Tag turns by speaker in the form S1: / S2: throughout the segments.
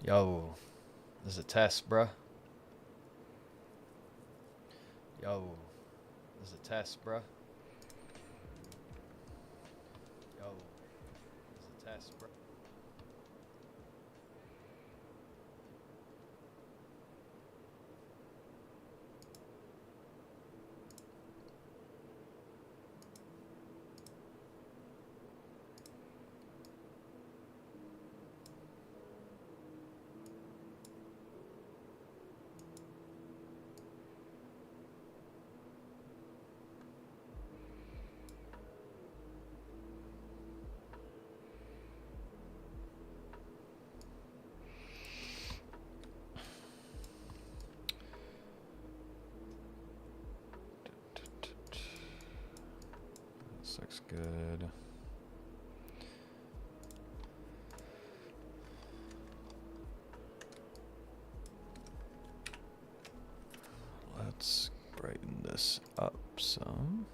S1: Yo, this is a test, bruh. Yo, this is a test, bruh. Yo, this is a test, bruh. This looks good. Let's brighten this up some.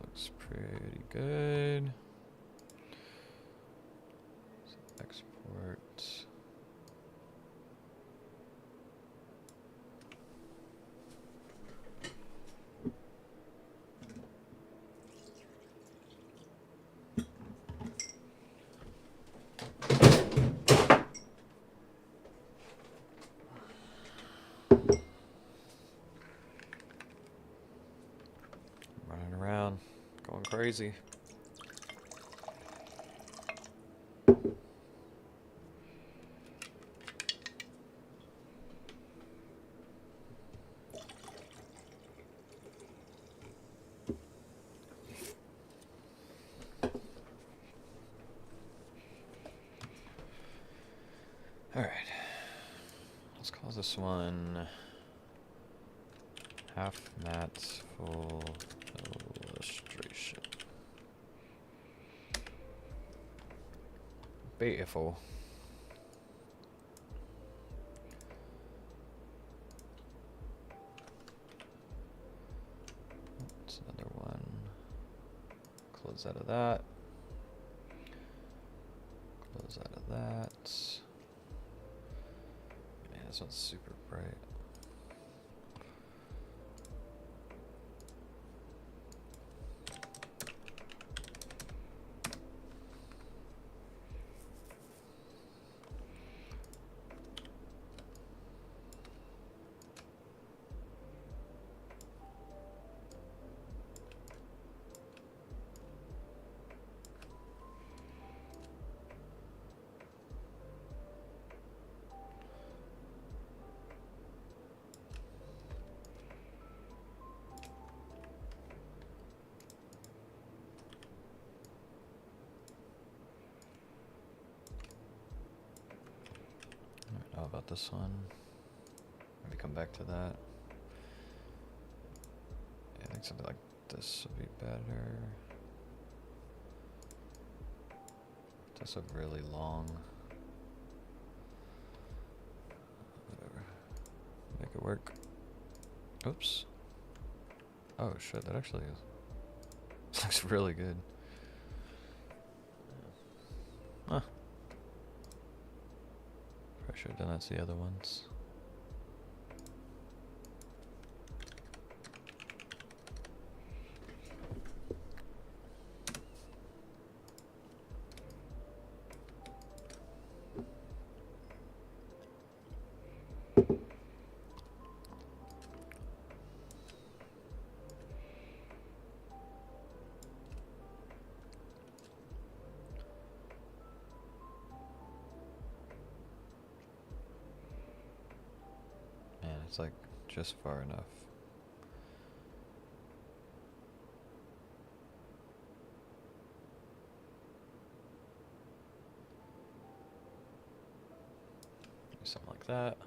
S1: Looks pretty good. Export. Running around, going crazy. All right, let's call this one half matte full illustration. Beautiful. That's another one. Close out of that. Close out of that. Man, this one's super bright. How about this one? Maybe come back to that. Yeah, I think something like this would be better. Just a really long. Whatever. Make it work. Oops. Oh shit, that actually is. Looks really good. Huh. Probably should have done that to the other ones. It's like just far enough. Something like that.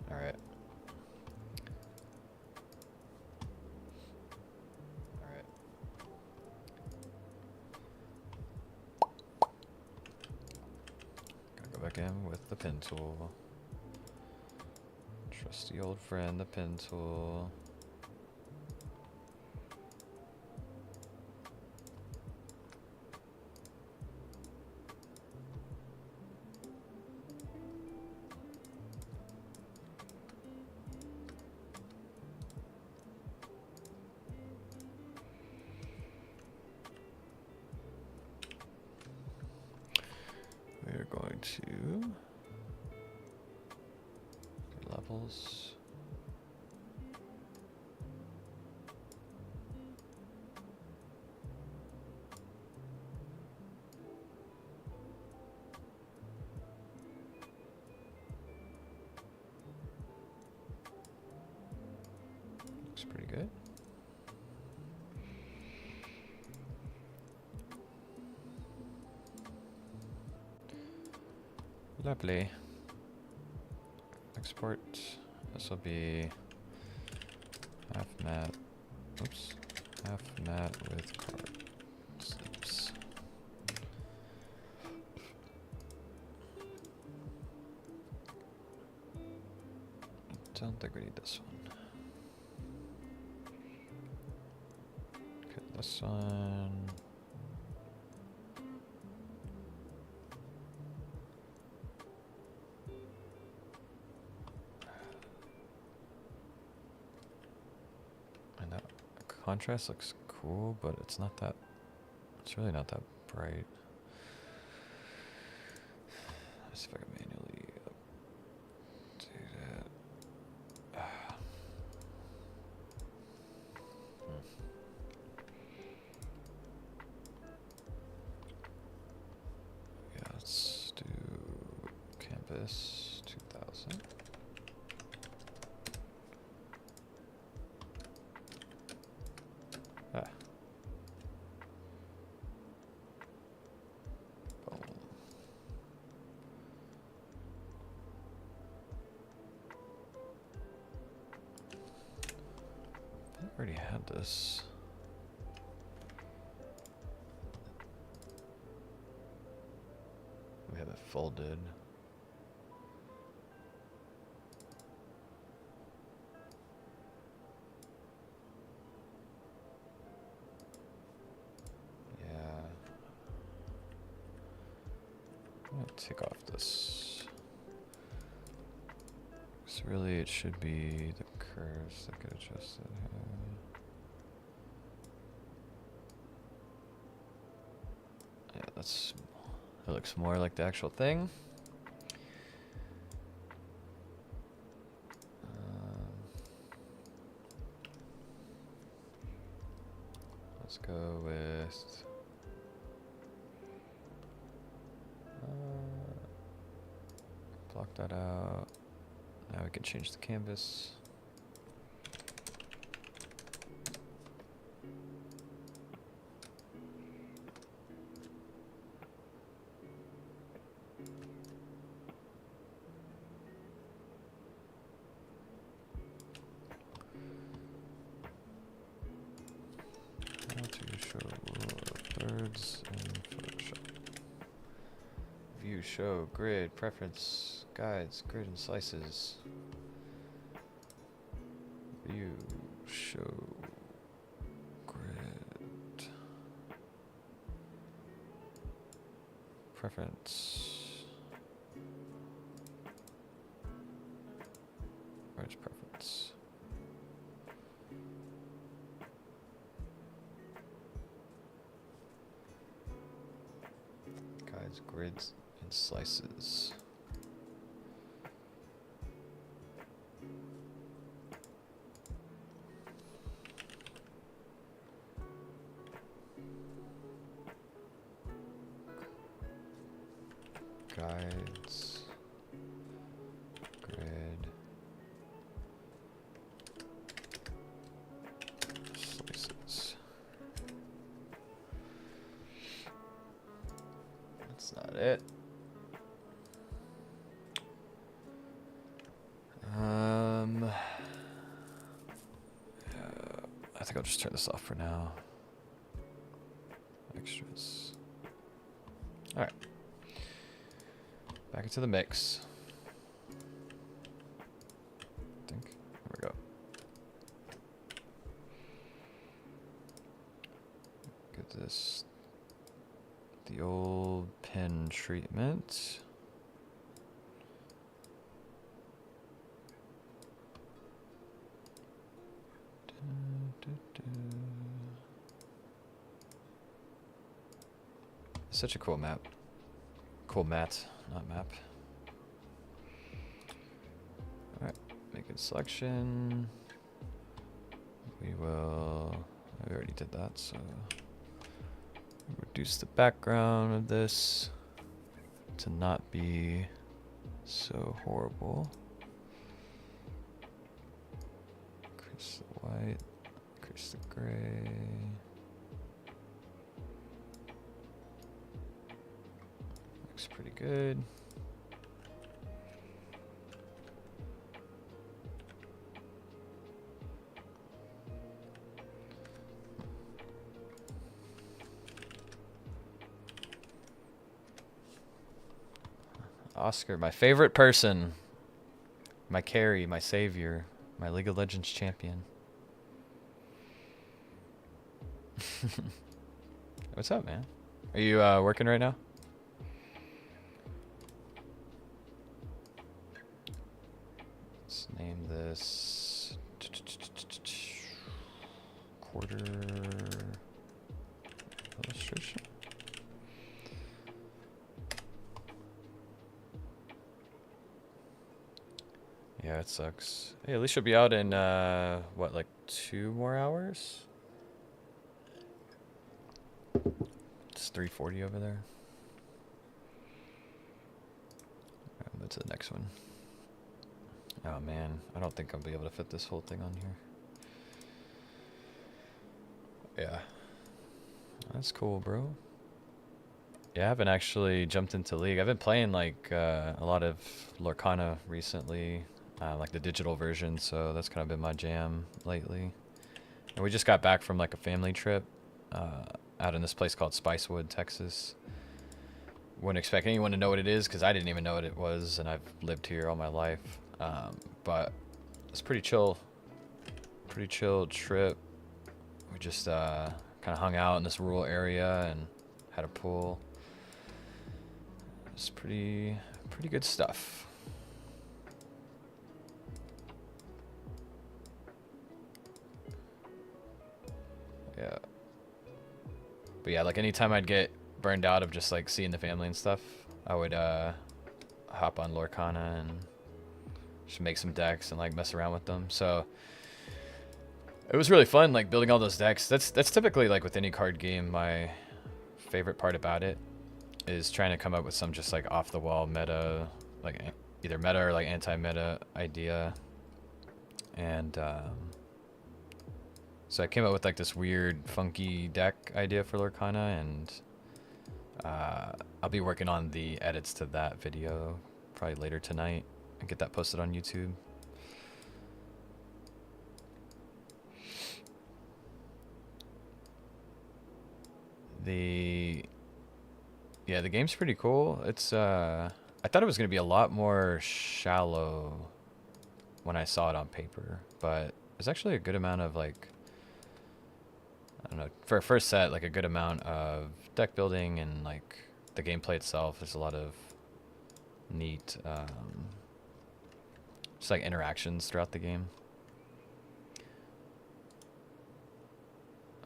S1: All right. Back in with the pen tool. Trusty old friend, the pen tool. We're going to levels. Looks pretty good. Lovely. Export. This will be half matte. Oops. Half matte with card slips. Don't think we need this one. Okay, this one. Contrast looks cool, but it's not that, it's really not that bright. Let's see if I can manually do that. Yeah, let's do Campus 2000. Ah. Boom. I already had this. We have it folded. I'm gonna take off this. So really it should be the curves that get adjusted here. Yeah, that looks more like the actual thing. Let's go with block that out. Now we can change the canvas. words in Photoshop. View, show, grid, preference, guides, grid and slices. View, show, grid. Preference. Where's preference? Guides, grids, and slices. Guides, grid, slices. That's not it. I think I'll just turn this off for now. Extras. All right. Back into the mix. I think. There we go. Get this. The old pen treatment. Such a cool map. Cool mat, not map. Alright, making selection. We already did that, so reduce the background of this to not be so horrible. Increase the white, increase the gray. Looks pretty good. Oscar, my favorite person. My carry, my savior, my League of Legends champion. What's up, man? Are you working right now? Let's name this quarter illustration. Yeah, it sucks. Hey, at least you'll be out in what, like 2 more hours? It's 3:40 over there. Alright, move to the next one. Oh man, I don't think I'll be able to fit this whole thing on here. Yeah. That's cool, bro. Yeah, I haven't actually jumped into League. I've been playing like a lot of Lorcana recently, like the digital version, so that's kind of been my jam lately. And we just got back from like a family trip out in this place called Spicewood, Texas. Wouldn't expect anyone to know what it is because I didn't even know what it was, and I've lived here all my life. But it's pretty chill trip. We just kind of hung out in this rural area and had a pool. It's pretty good stuff. Yeah. But yeah, like anytime I'd get burned out of just like seeing the family and stuff, I would hop on Lorcana and just make some decks and like mess around with them. So it was really fun, like building all those decks. That's typically like with any card game, my favorite part about it is trying to come up with some just like off the wall meta, like either meta or like anti-meta idea. And so I came up with like this weird funky deck idea for Lorcana, and I'll be working on the edits to that video probably later tonight and get that posted on YouTube. The yeah, the game's pretty cool. It's I thought it was gonna be a lot more shallow when I saw it on paper, but there's actually a good amount of like, I don't know, for a first set, like a good amount of deck building and like the gameplay itself. There's a lot of neat just like interactions throughout the game.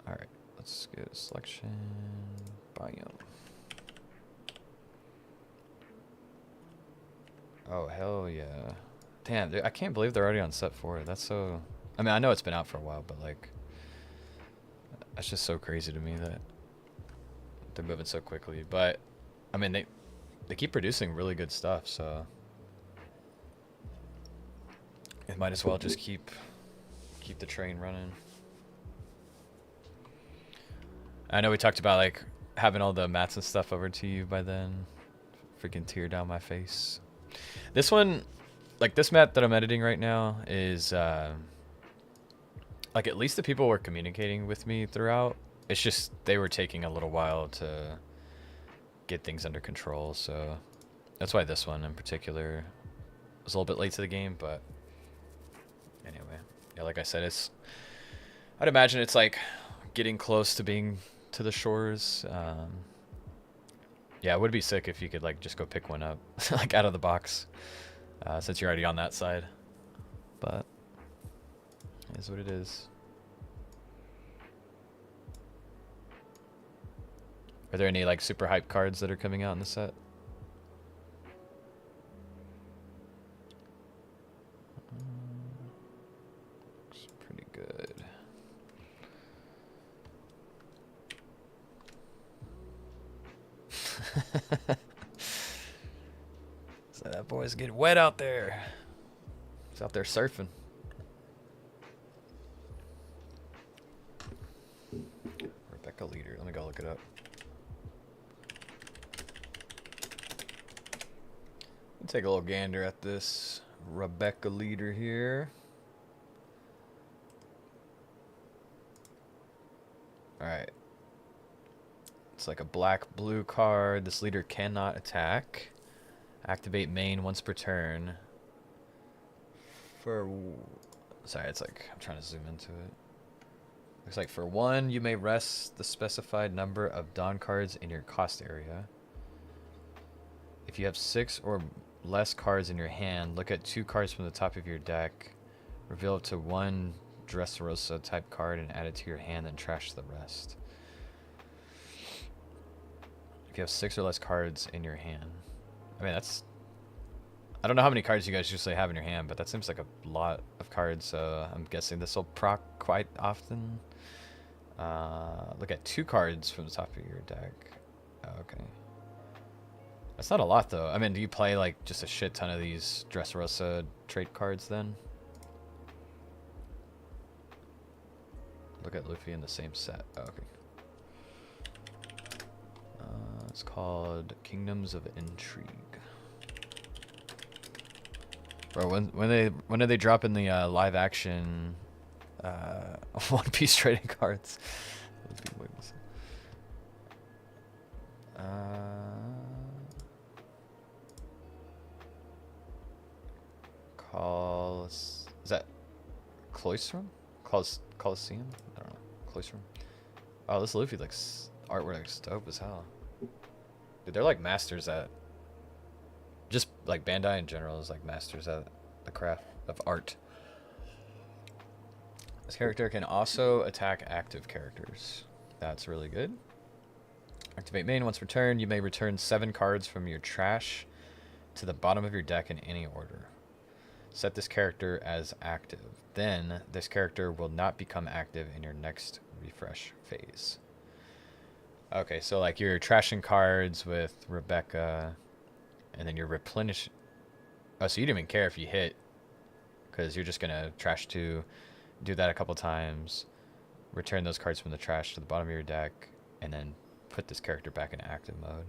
S1: All right, let's go selection biome. Oh hell yeah! Damn, I can't believe they're already on set 4. That's so. I mean, I know it's been out for a while, but like, that's just so crazy to me that they're moving so quickly. But I mean, they keep producing really good stuff, so it might as well just keep the train running. I know we talked about like having all the mats and stuff over to you by then. Freaking tear down my face. This one, like this map that I'm editing right now is like at least the people were communicating with me throughout. It's just they were taking a little while to get things under control, so that's why this one in particular was a little bit late to the game. But anyway, yeah, like I said, I'd imagine it's like getting close to being to the shores. Yeah, it would be sick if you could like just go pick one up like out of the box, since you're already on that side. But it is what it is. Are there any like super hype cards that are coming out in the set? Looks pretty good. So that boy's getting wet out there. He's out there surfing. Rebecca Leader. Let me go look it up. Let's take a little gander at this Rebecca Leader here. Alright. It's like a black-blue card. This leader cannot attack. Activate main once per turn. Sorry, it's like, I'm trying to zoom into it. Looks like for 1, you may rest the specified number of Dawn cards in your cost area. If you have 6 or less cards in your hand, look at 2 cards from the top of your deck. Reveal up to 1 Dressrosa type card and add it to your hand, then trash the rest. If you have 6 or less cards in your hand. I mean, that's... I don't know how many cards you guys usually have in your hand, but that seems like a lot of cards, so I'm guessing this will proc quite often. Look at 2 cards from the top of your deck. Oh, okay. That's not a lot, though. I mean, do you play, like, just a shit ton of these Dressrosa trait cards, then? Look at Luffy in the same set. Oh, okay. It's called Kingdoms of Intrigue. Bro, when are they dropping the live action One Piece trading cards? Is that Cloistrum? Coliseum? I don't know. Cloistrum. Oh, this Luffy looks artwork looks dope as hell. Dude, they're like masters at just like Bandai in general is like masters at the craft of art. This character can also attack active characters. That's really good. Activate main once per turn. You may return 7 cards from your trash to the bottom of your deck in any order. Set this character as active. Then this character will not become active in your next refresh phase. Okay, so like you're trashing cards with Rebecca, and then you're replenish. Oh, so you didn't even care if you hit, because you're just gonna trash 2, do that a couple times, return those cards from the trash to the bottom of your deck, and then put this character back in active mode.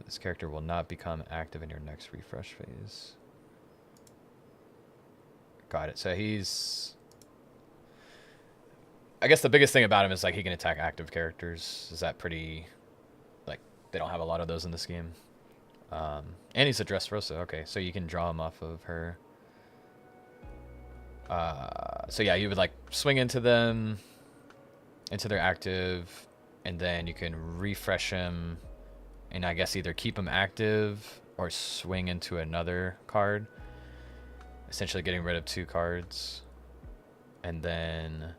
S1: This character will not become active in your next refresh phase. Got it. So he's... I guess the biggest thing about him is like he can attack active characters. Is that pretty like they don't have a lot of those in this game? And he's a Dressrosa. Okay, so you can draw him off of her. So yeah, you would like swing into them, into their active, and then you can refresh him, and I guess either keep him active or swing into another card, essentially getting rid of 2 cards. And then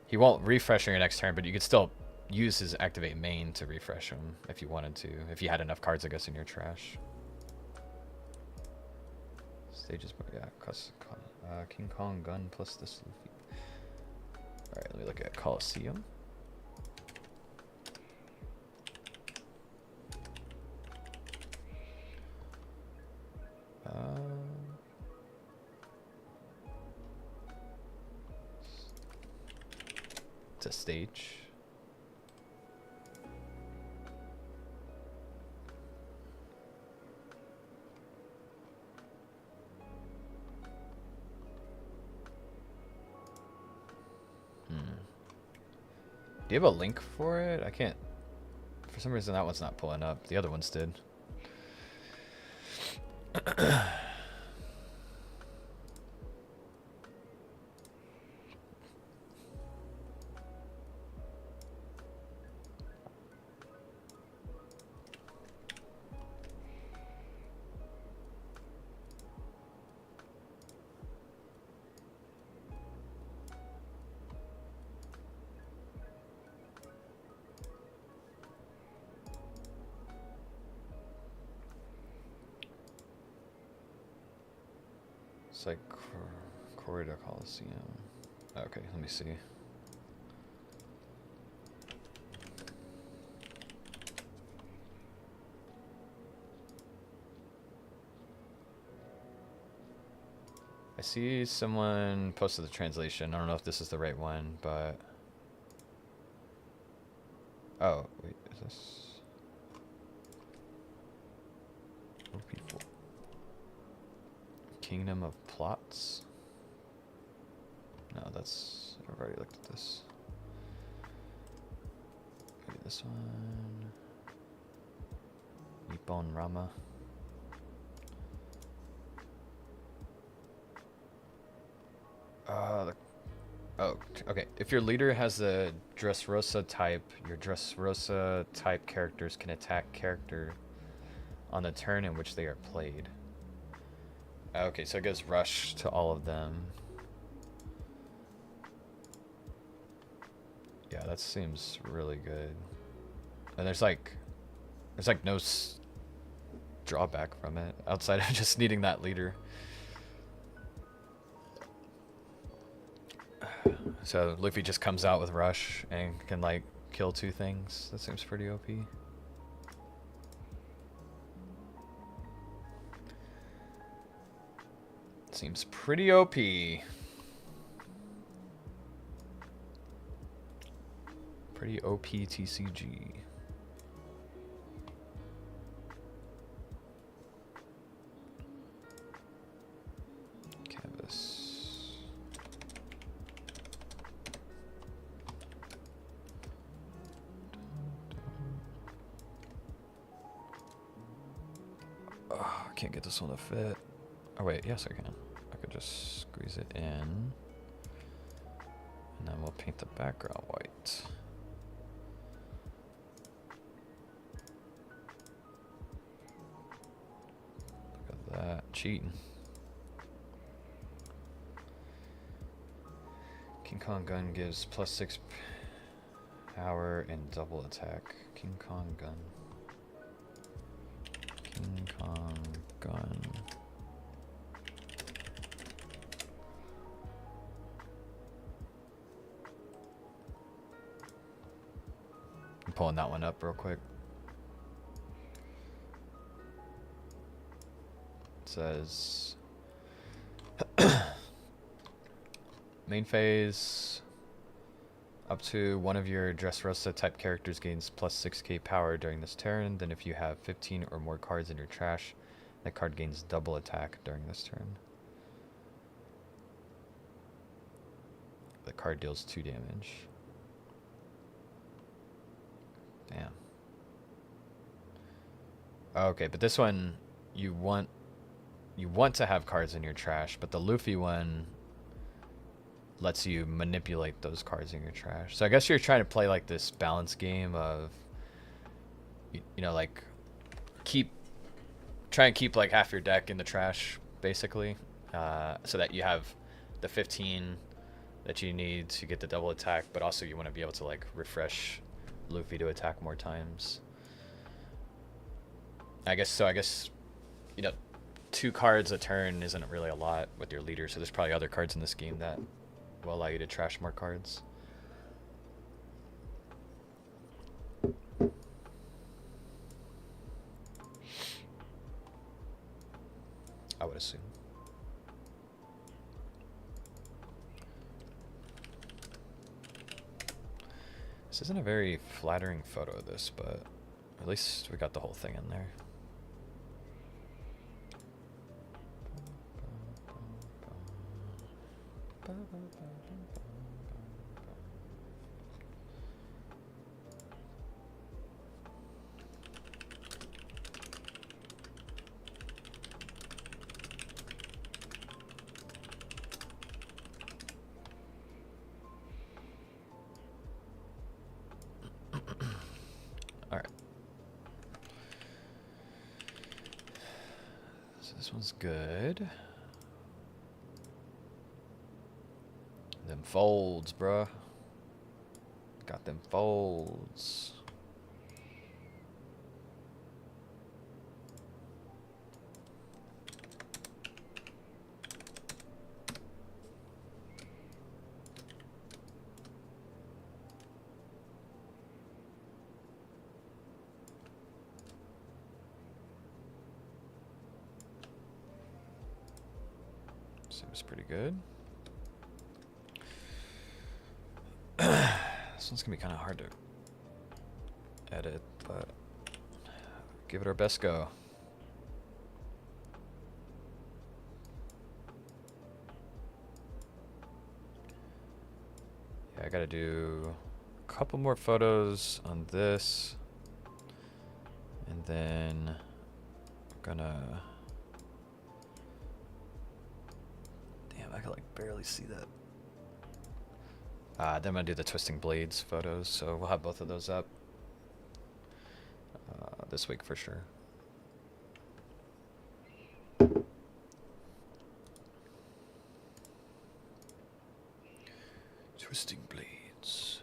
S1: he won't refresh on your next turn, but you could still use his activate main to refresh him if you wanted to, if you had enough cards, I guess, in your trash. Stages, yeah, King Kong gun plus this Luffy. Alright, let me look at Coliseum. It's a stage. Do you have a link for it? I can't. For some reason, that one's not pulling up. The other ones did. It's like Corridor Coliseum. Okay, let me see. I see someone posted the translation. I don't know if this is the right one, but... Oh, wait, is this... OP4. Kingdom of Plots? No, that's... I've already looked at this. Maybe this one... Nippon Rama. Oh, okay. If your leader has a Dressrosa type, your Dressrosa type characters can attack character on the turn in which they are played. Okay, so it gives rush to all of them. Yeah, that seems really good. And there's like no drawback from it outside of just needing that leader. So Luffy just comes out with rush and can like kill 2 things. That seems pretty OP. Seems pretty OP. Pretty OP TCG. Canvas. Oh, I can't get this one to fit. Oh wait, yes I can. I could just squeeze it in. And then we'll paint the background white. Look at that, cheating. King Kong gun gives +6 power and double attack. King Kong gun. King Kong gun. I'm pulling that one up real quick. It says main phase, up to one of your Dressrosa type characters gains +6k power during this turn. Then if you have 15 or more cards in your trash, that card gains double attack during this turn. The card deals 2 damage. Damn. Okay, but this one you want to have cards in your trash, but the Luffy one lets you manipulate those cards in your trash. So I guess you're trying to play like this balance game of you know, like try and keep like half your deck in the trash basically, so that you have the 15 that you need to get the double attack, but also you want to be able to like refresh Luffy to attack more times. I guess you know, 2 cards a turn isn't really a lot with your leader, so there's probably other cards in this game that will allow you to trash more cards. I would assume. This isn't a very flattering photo of this, but at least we got the whole thing in there. This one's good. Them folds, bruh. Got them folds. Seems pretty good. This one's gonna be kind of hard to edit, but give it our best go. Yeah, I gotta do a couple more photos on this, and then I'm gonna. I can like barely see that. Then I'm gonna do the twisting blades photos, so we'll have both of those up this week for sure. Twisting blades.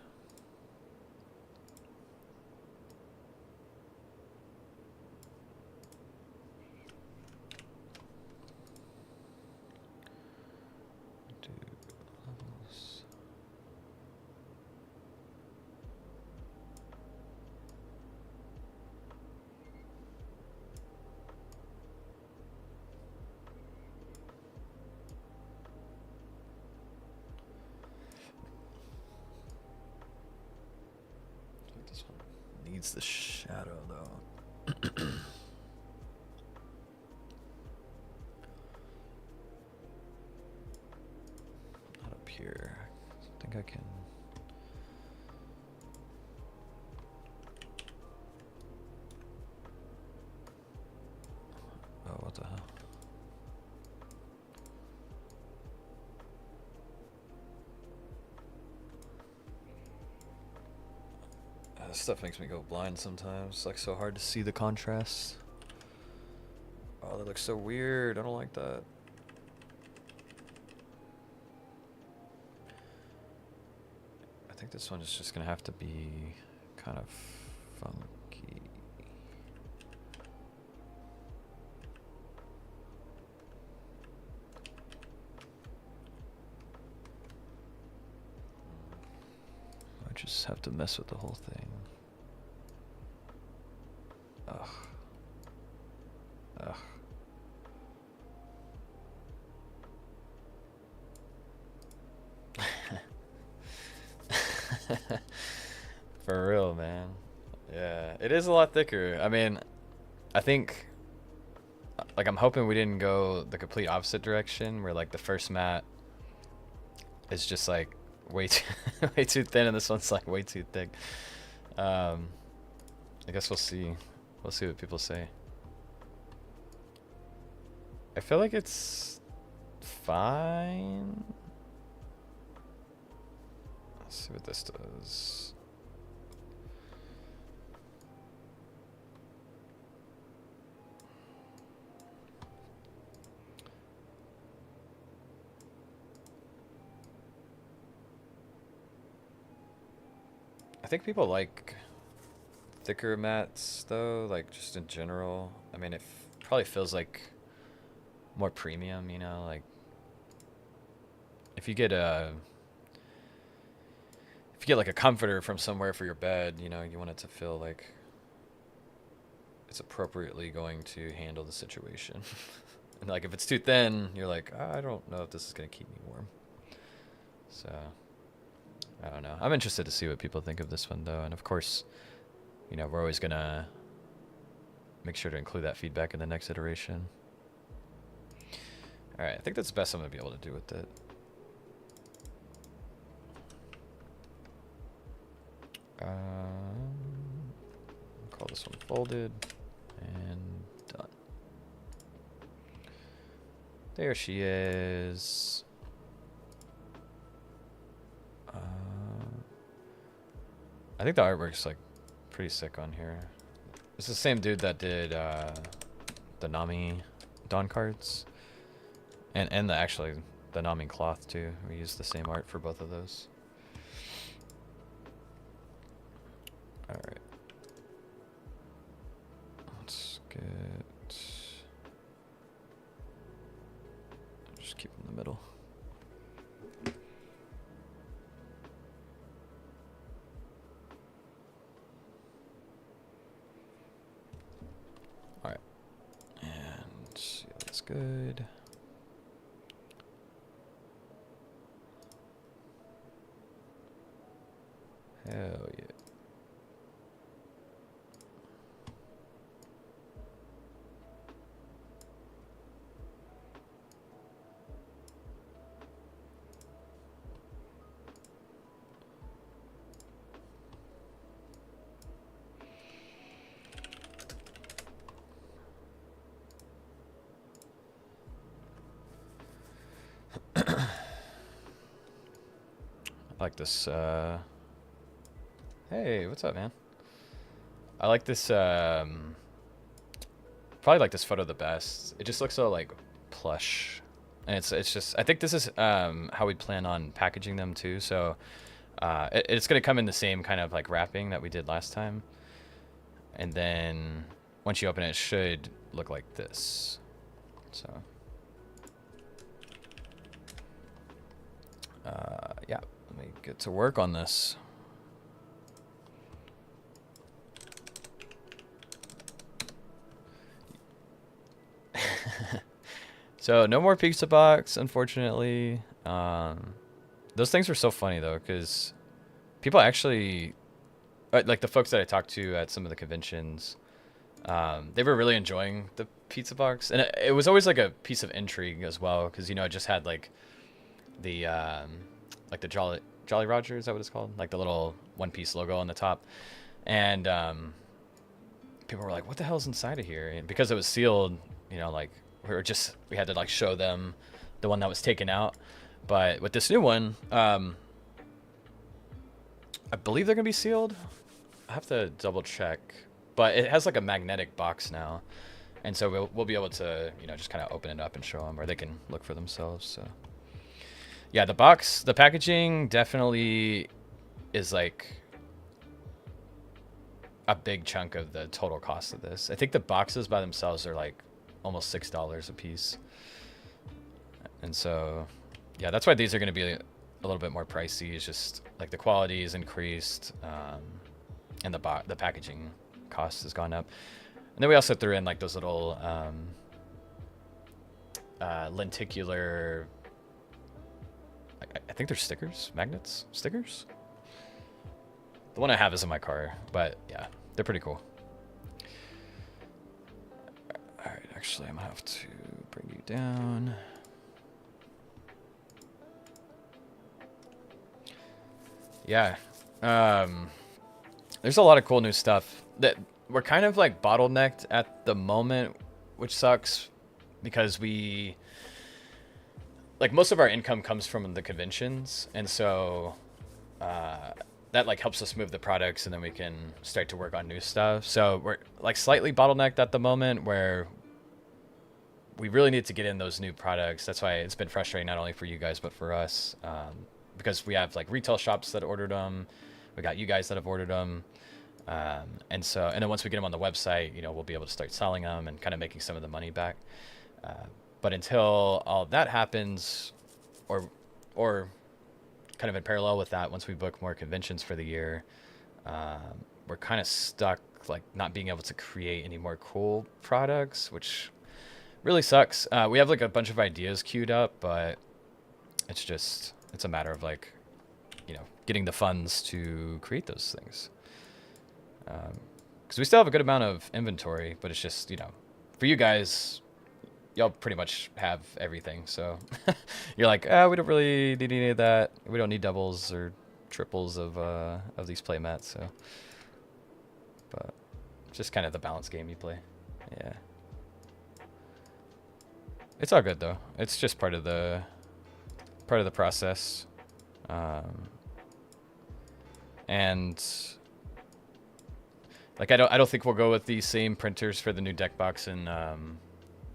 S1: Needs the shadow though. Not up here. I think I can. Oh, what the hell? This stuff makes me go blind sometimes. It's like so hard to see the contrast. Oh, that looks so weird. I don't like that. I think this one is just gonna have to be kind of funky. I just have to mess with the whole thing. Ugh. Ugh. For real, man. Yeah, it is a lot thicker. I mean, I think, like, I'm hoping we didn't go the complete opposite direction, where, like, the first mat is just, like, way too way too thin, and this one's like way too thick. I guess we'll see. We'll see what people say. I feel like it's fine. Let's see what this does. I think people like thicker mats though, like just in general. I mean, it probably feels like more premium, you know, like if you get like a comforter from somewhere for your bed, you know, you want it to feel like it's appropriately going to handle the situation. And like if it's too thin, you're like, oh, I don't know if this is going to keep me warm. So I don't know. I'm interested to see what people think of this one though, and of course, you know, we're always going to make sure to include that feedback in the next iteration. All right, I think that's the best I'm going to be able to do with it. Call this one folded and done. There she is. I think the artwork's like pretty sick on here. It's the same dude that did the Nami Dawn cards, and actually the Nami cloth too. We used the same art for both of those. All right, let's get. Just keep it in the middle. All right, and see, that's good. Hell yeah. I like this, hey, what's up, man? I like this, probably like this photo the best. It just looks so, like, plush. And it's just, I think this is, how we plan on packaging them, too. So, it's going to come in the same kind of, like, wrapping that we did last time. And then, once you open it, it should look like this. So, yeah. Let me get to work on this. So no more pizza box, unfortunately. Those things were so funny though, because people actually, like the folks that I talked to at some of the conventions, they were really enjoying the pizza box, and it was always like a piece of intrigue as well, because you know it just had like the Jolly Roger, is that what it's called? Like the little One Piece logo on the top. And people were like, what the hell's inside of here? And because it was sealed, you know, like we had to like show them the one that was taken out. But with this new one, I believe they're gonna be sealed. I have to double check, but it has like a magnetic box now, and so we'll be able to, you know, just kind of open it up and show them, or they can look for themselves. So yeah, the packaging definitely is like a big chunk of the total cost of this. I think the boxes by themselves are like almost $6 a piece. And so, yeah, that's why these are going to be a little bit more pricey. It's just like the quality is increased, and the packaging cost has gone up. And then we also threw in like those little lenticular, I think they're stickers, magnets, stickers. The one I have is in my car, but yeah, they're pretty cool. All right, actually, I'm gonna have to bring you down. Yeah. There's a lot of cool new stuff that we're kind of like bottlenecked at the moment, which sucks because we like most of our income comes from the conventions, and so that like helps us move the products, and then we can start to work on new stuff. So we're like slightly bottlenecked at the moment where we really need to get in those new products. That's why it's been frustrating not only for you guys but for us, because we have like retail shops that ordered them, we got you guys that have ordered them, and then once we get them on the website, you know, we'll be able to start selling them and kind of making some of the money back. But until all that happens, or kind of in parallel with that, once we book more conventions for the year, we're kind of stuck like not being able to create any more cool products, which really sucks. We have like a bunch of ideas queued up, but it's a matter of like, you know, getting the funds to create those things. Because we still have a good amount of inventory, but it's just, you know, for you guys, y'all pretty much have everything. So you're like, we don't really need any of that. We don't need doubles or triples of these play mats. So, but it's just kind of the balance game you play. Yeah. It's all good though. It's just part of the process. And like I don't think we'll go with the same printers for the new deck box and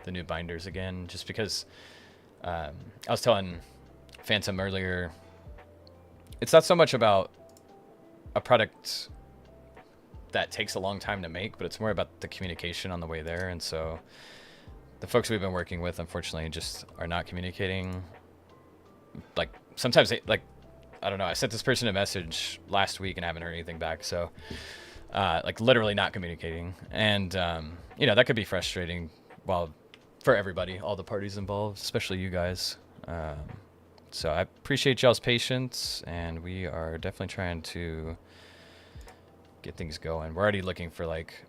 S1: the new binders again, just because I was telling Phantom earlier, it's not so much about a product that takes a long time to make, but it's more about the communication on the way there. And so the folks we've been working with, unfortunately, just are not communicating. Like sometimes they, like, I don't know, I sent this person a message last week and I haven't heard anything back. So like literally not communicating. And, you know, that could be frustrating, well, for everybody, all the parties involved, especially you guys. So I appreciate y'all's patience, and we are definitely trying to get things going. We're already looking for like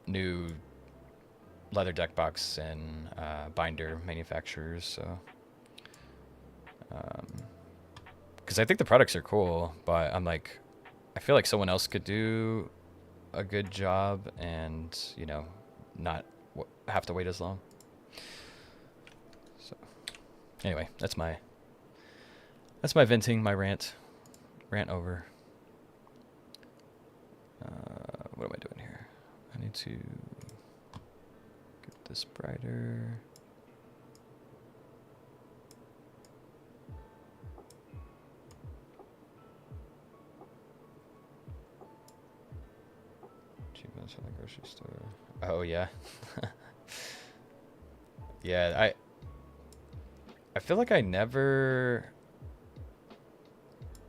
S1: new leather deck box and binder manufacturers. So, because I think the products are cool, but I'm like, I feel like someone else could do a good job, and you know, not have to wait as long. So, anyway, that's my venting, my rant over. What am I doing here? I need to get this brighter. Cheapest from the grocery store. Oh yeah. Yeah, I feel like I never.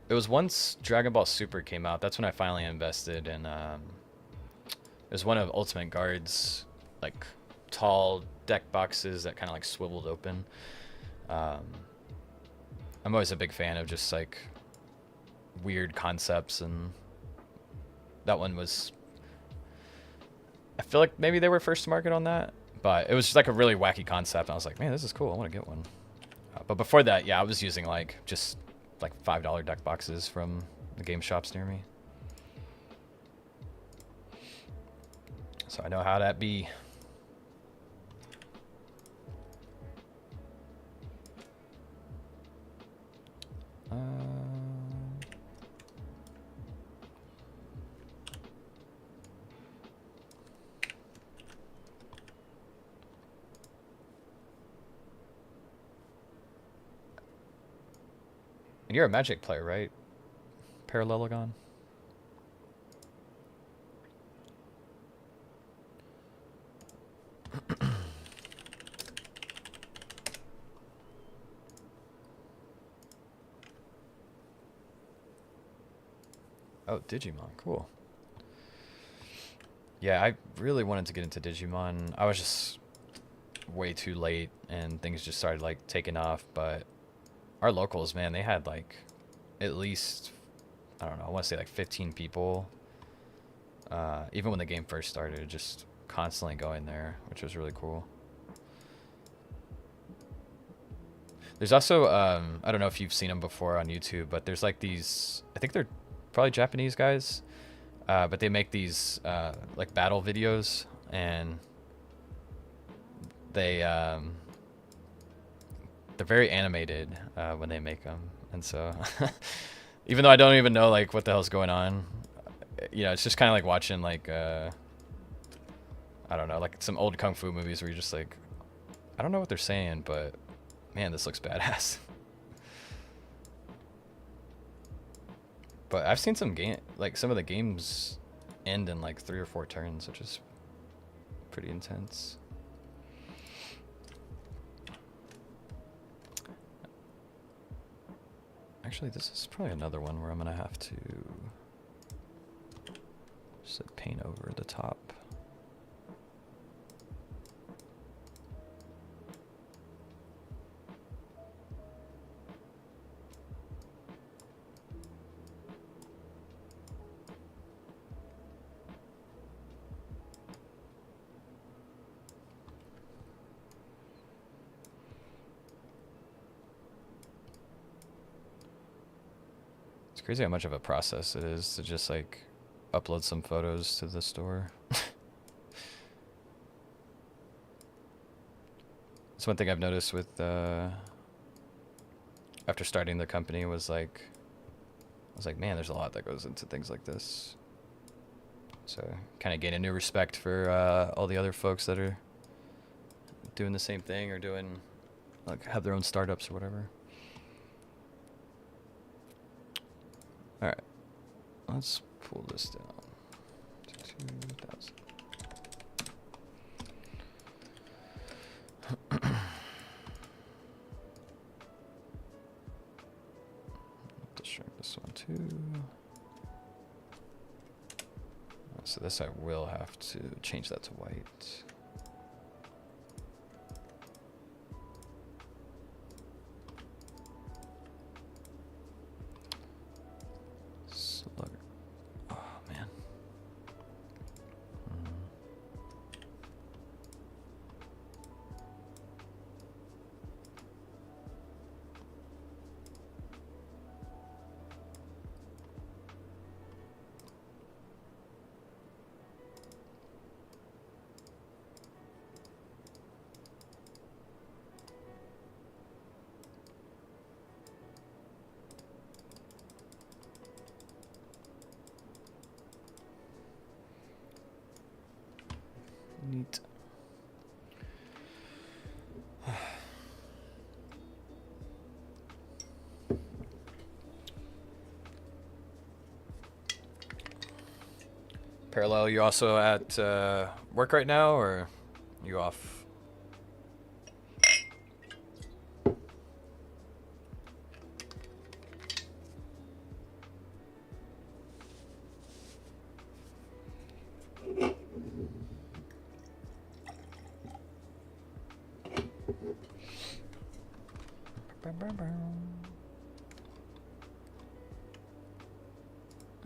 S1: It was once Dragon Ball Super came out. That's when I finally invested in. It was one of Ultimate Guard's like tall deck boxes that kind of like swiveled open. I'm always a big fan of just like weird concepts, and that one was. I feel like maybe they were first to market on that, but it was just like a really wacky concept. I was like, man, this is cool. I want to get one. But before that, yeah, I was using like just like $5 deck boxes from the game shops near me. So I know how that be. And you're a Magic player, right? Parallelogon? Oh, Digimon, cool. Yeah, I really wanted to get into Digimon. I was just way too late, and things just started like taking off. But our locals, man, they had like at least, I don't know, I want to say like 15 people. Even when the game first started, just constantly going there, which was really cool. There's also I don't know if you've seen them before on YouTube, but there's like these. I think they're probably Japanese guys, but they make these like battle videos, and they're very animated when they make them, and so even though I don't even know like what the hell's going on, you know, it's just kind of like watching like I don't know, like some old kung fu movies where you're just like, I don't know what they're saying, but man, this looks badass. But I've seen some some of the games end in like 3 or 4 turns, which is pretty intense. Actually, this is probably another one where I'm gonna have to just like paint over the top. Crazy how much of a process it is to just like upload some photos to the store. That's one thing I've noticed with after starting the company was like, I was like, man, there's a lot that goes into things like this. So kind of gain a new respect for all the other folks that are doing the same thing or doing like have their own startups or whatever. All right, let's pull this down to 2,000. Let's shrink this one too. So this I will have to change that to white. Neat. Parallel, you also at work right now, or you off?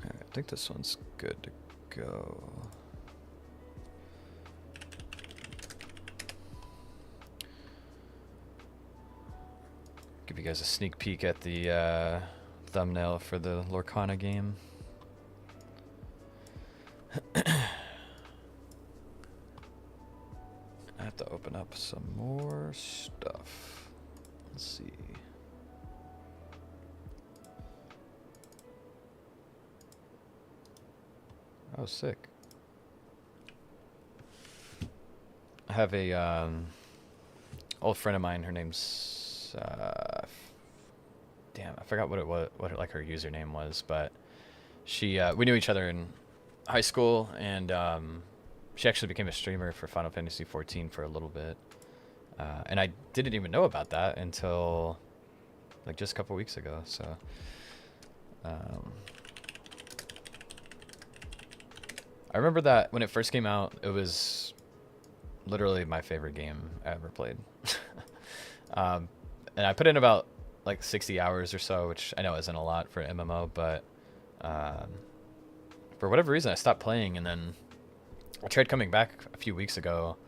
S1: I think this one's good to go. Give you guys a sneak peek at the thumbnail for the Lorcana game. I have to open up some more stuff. Let's see. Oh, sick. I have a old friend of mine. Her name's damn, I forgot what like her username was, but she we knew each other in high school, and she actually became a streamer for Final Fantasy XIV for a little bit, and I didn't even know about that until like just a couple weeks ago. So. I remember that when it first came out, it was literally my favorite game I ever played. And I put in about like 60 hours or so, which I know isn't a lot for an MMO, but for whatever reason I stopped playing, and then I tried coming back a few weeks ago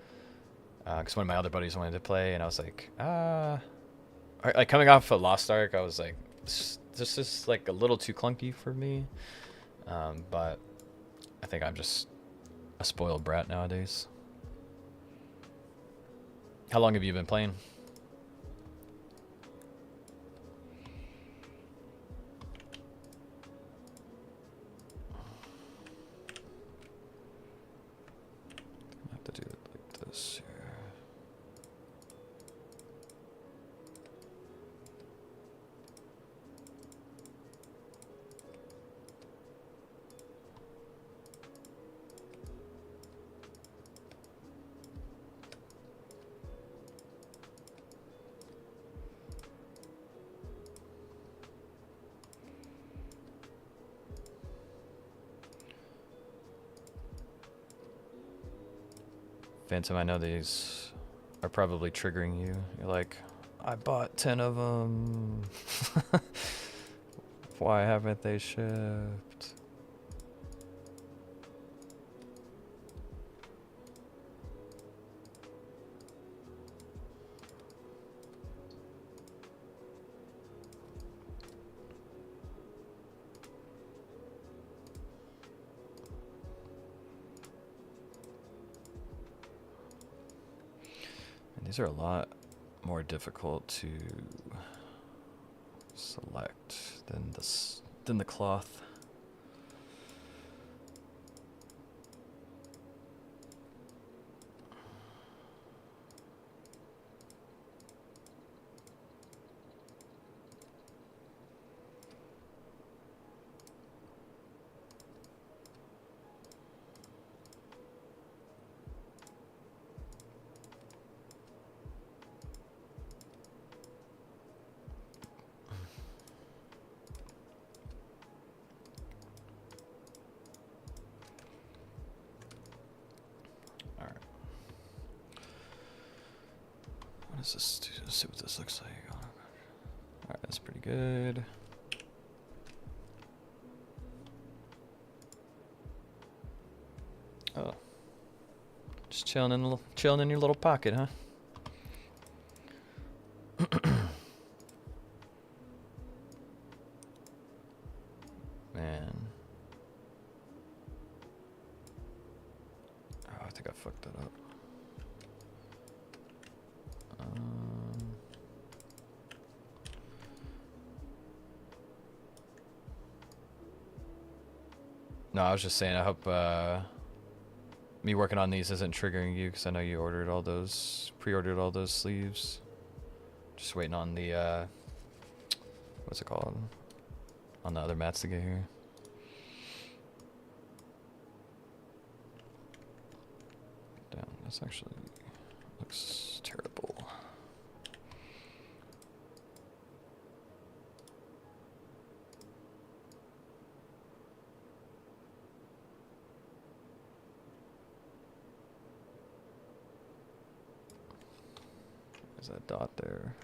S1: because one of my other buddies wanted to play, and I was like, Like coming off of Lost Ark, I was like, this is like a little too clunky for me. But I think I'm just a spoiled brat nowadays. How long have you been playing? I have to do it like this here. Phantom, I know these are probably triggering you. You're like, I bought 10 of them. Why haven't they shipped? And these are a lot more difficult to select than the cloth. What is this? Let's see what this looks like. Oh, alright, that's pretty good. Oh, just chilling in your little pocket, huh? Man. Oh, I think I fucked that up. No, I was just saying, I hope me working on these isn't triggering you, because I know you pre-ordered all those sleeves. Just waiting on the, what's it called? On the other mats to get here. Damn, this actually looks terrible. There's that dot there.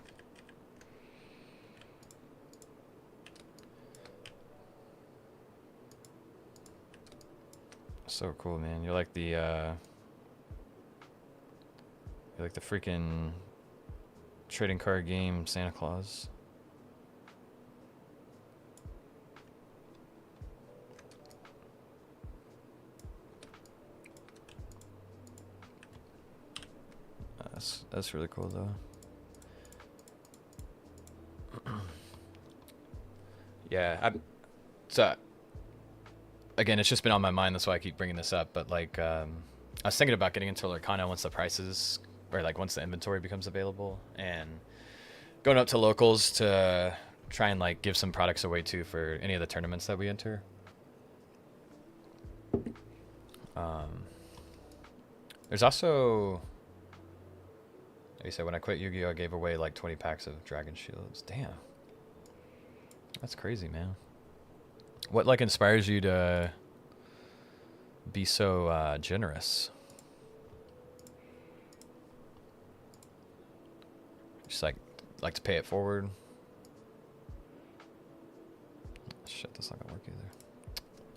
S1: So cool, man. You're like the freaking trading card game Santa Claus. That's really cool though. Yeah, so again, it's just been on my mind. That's why I keep bringing this up. But like, I was thinking about getting into Lurkana once the prices, or like once the inventory becomes available, and going up to locals to try and like give some products away too for any of the tournaments that we enter. There's also, like you said, when I quit Yu-Gi-Oh, I gave away like 20 packs of Dragon Shields. Damn, that's crazy, man. What like inspires you to be so generous? Just like to pay it forward. Shit, that's not gonna work either.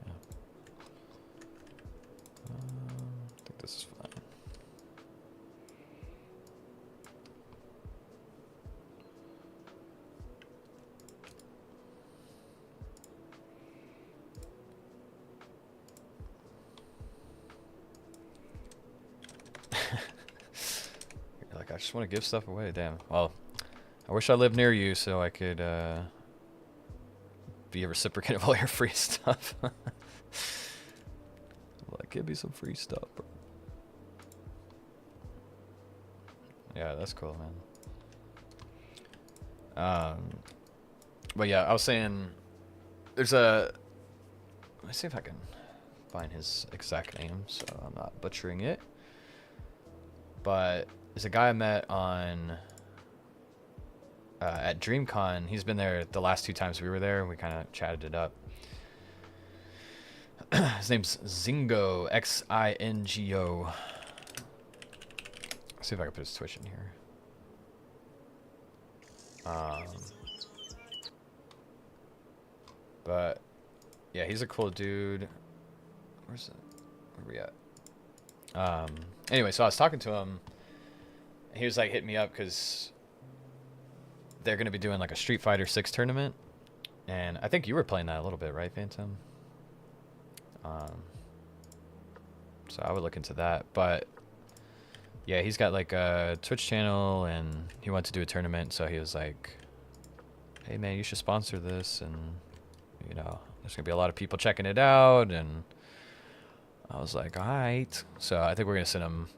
S1: Yeah. I think this is fine. just want to give stuff away. Damn. Well, I wish I lived near you so I could be a reciprocant of all your free stuff. Like, give me some free stuff, bro. Yeah, that's cool, man. But yeah, I was saying, there's a. Let me see if I can find his exact name so I'm not butchering it. But there's a guy I met on at DreamCon. He's been there the last 2 times we were there. We kind of chatted it up. His name's Zingo, Xingo. See if I can put his Twitch in here. But yeah, he's a cool dude. Where's it? Where we at? Anyway, so I was talking to him. He was like hitting me up because they're gonna be doing like a Street Fighter 6 tournament, and I think you were playing that a little bit, right, Phantom? So I would look into that, but yeah, he's got like a Twitch channel, and he wanted to do a tournament, so he was like, "Hey man, you should sponsor this," and you know, there's gonna be a lot of people checking it out, and I was like, all right. So I think we're gonna send him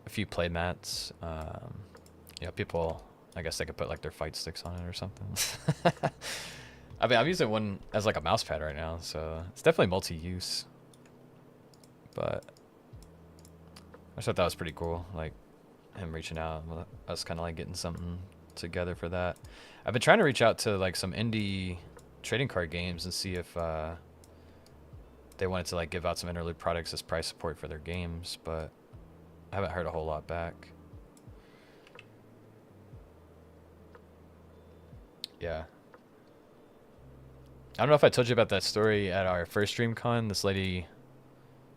S1: a few play mats. You know, people, I guess they could put like their fight sticks on it or something. I mean, I'm using one as like a mouse pad right now, so it's definitely multi-use. But I just thought that was pretty cool, like him reaching out. Us kind of like getting something together for that. I've been trying to reach out to like some indie trading card games and see if they wanted to like give out some Interlewd products as price support for their games, but I haven't heard a whole lot back. Yeah. I don't know if I told you about that story at our first DreamCon. This lady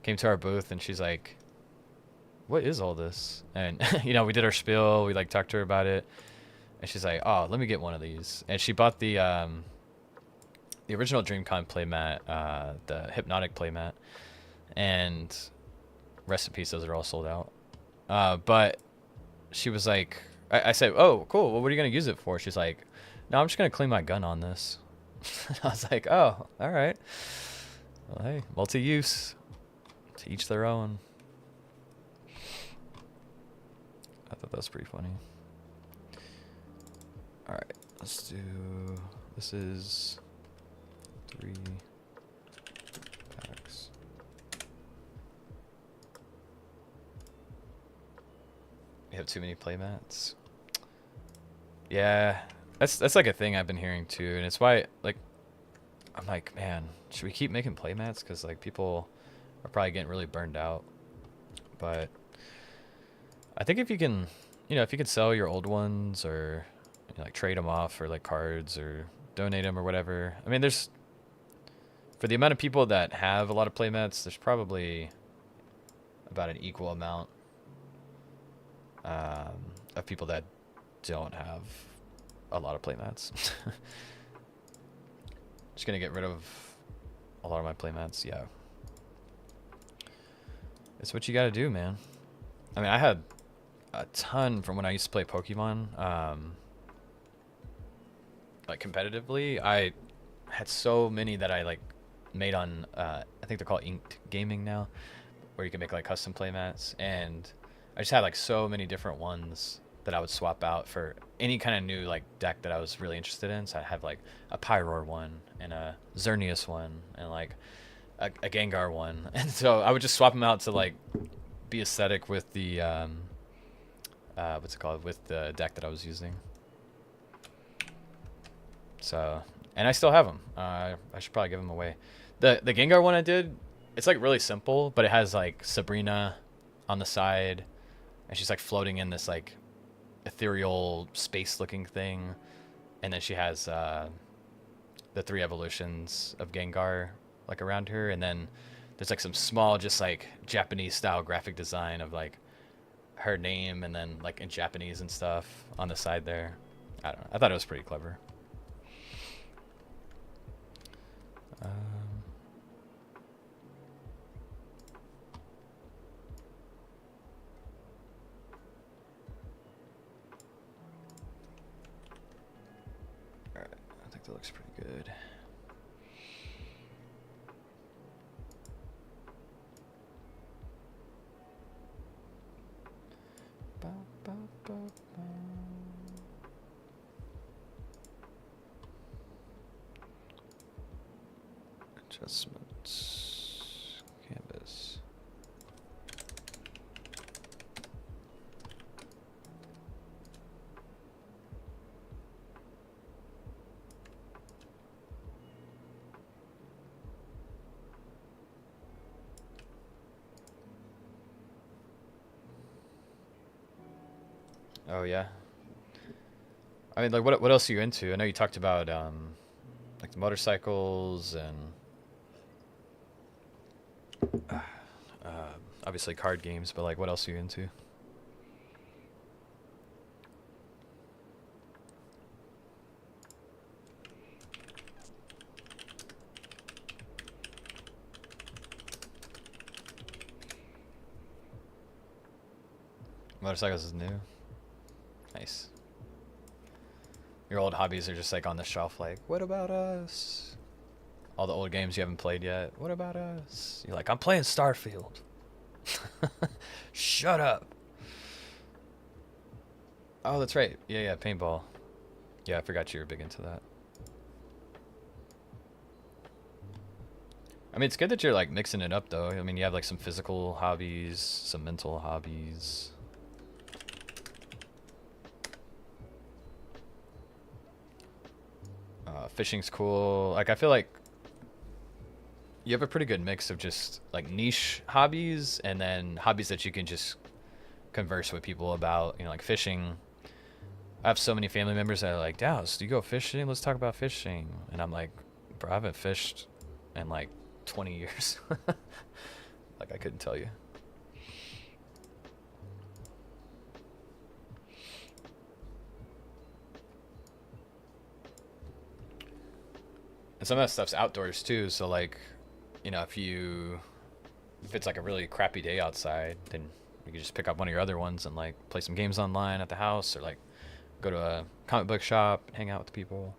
S1: came to our booth and she's like, "What is all this?" And you know, we did our spiel, we like talked to her about it, and she's like, "Oh, let me get one of these." And she bought the original DreamCon playmat, the Hypnotic playmat, and rest in peace, those are all sold out. But she was like, I said, "Oh, cool. Well, what are you gonna use it for?" She's like, "No, I'm just gonna clean my gun on this." I was like, "Oh, all right. Well, hey, multi-use. To each their own." I thought that was pretty funny. All right, let's do. This is 3 packs. We have too many playmats. Yeah, that's like a thing I've been hearing too, and it's why like I'm like, man, should we keep making playmats? Because like people are probably getting really burned out. But I think if you can, you know, if you can sell your old ones or you know, like trade them off for like cards or donate them or whatever. I mean, there's for the amount of people that have a lot of playmats, there's probably about an equal amount of people that don't have a lot of playmats. Just gonna get rid of a lot of my playmats. Yeah, it's what you gotta do, man. I mean, I had a ton from when I used to play Pokemon. Like competitively, I had so many that I like made on I think they're called Inked Gaming now, where you can make like custom playmats, and I just had like so many different ones that I would swap out for any kind of new like deck that I was really interested in. So I have like a Pyroar one and a Xerneas one and like a Gengar one, and so I would just swap them out to like be aesthetic with the what's it called, with the deck that I was using. So, and I still have them. I should probably give them away. The Gengar one I did, it's like really simple, but it has like Sabrina on the side, and she's like floating in this like ethereal space looking thing, and then she has the 3 evolutions of Gengar like around her, and then there's like some small just like Japanese style graphic design of like her name and then like in Japanese and stuff on the side there. I don't know, I thought it was pretty clever. that looks pretty good. Ba, ba, ba, ba. Adjustments. Canvas. Oh yeah. I mean, like, what else are you into? I know you talked about like the motorcycles and obviously card games, but like, what else are you into? Motorcycles is new. Nice. Your old hobbies are just like on the shelf, like, what about us? All the old games you haven't played yet. What about us? You're like, I'm playing Starfield. Shut up. Oh, that's right. Yeah, paintball. Yeah, I forgot you were big into that. I mean, it's good that you're like mixing it up though. I mean, you have like some physical hobbies, some mental hobbies. Fishing's cool. Like, I feel like you have a pretty good mix of just like niche hobbies and then hobbies that you can just converse with people about. You know, like fishing. I have so many family members that are like, Dallas, do you go fishing? Let's talk about fishing. And I'm like, bro, I haven't fished in like 20 years. Like, I couldn't tell you. And some of that stuff's outdoors too, so like, you know, if it's like a really crappy day outside, then you can just pick up one of your other ones and like play some games online at the house, or like go to a comic book shop and hang out with people.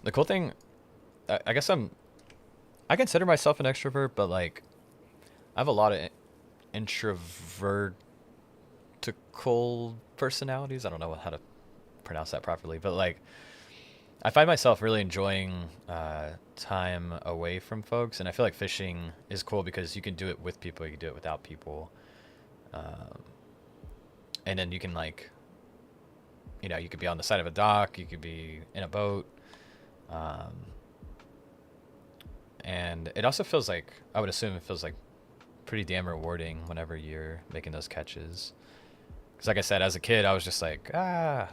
S1: The cool thing, I guess I consider myself an extrovert, but like I have a lot of introvertical personalities. I don't know how to pronounce that properly, but like I find myself really enjoying time away from folks, and I feel like fishing is cool because you can do it with people, you can do it without people, and then you can, like, you know, you could be on the side of a dock, you could be in a boat, and it also feels like, I would assume it feels like pretty damn rewarding whenever you're making those catches. Because like I said, as a kid, I was just like,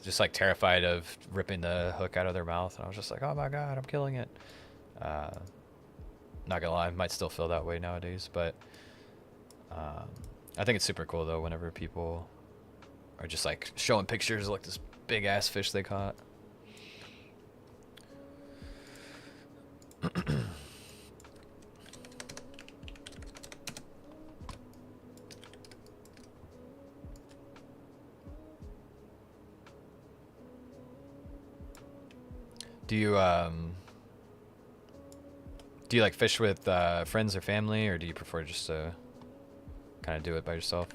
S1: just like terrified of ripping the hook out of their mouth. And I was just like, oh my God, I'm killing it. Not gonna lie, I might still feel that way nowadays. But I think it's super cool though whenever people are just like showing pictures of like this big ass fish they caught. Do you like fish with friends or family, or do you prefer just to kind of do it by yourself?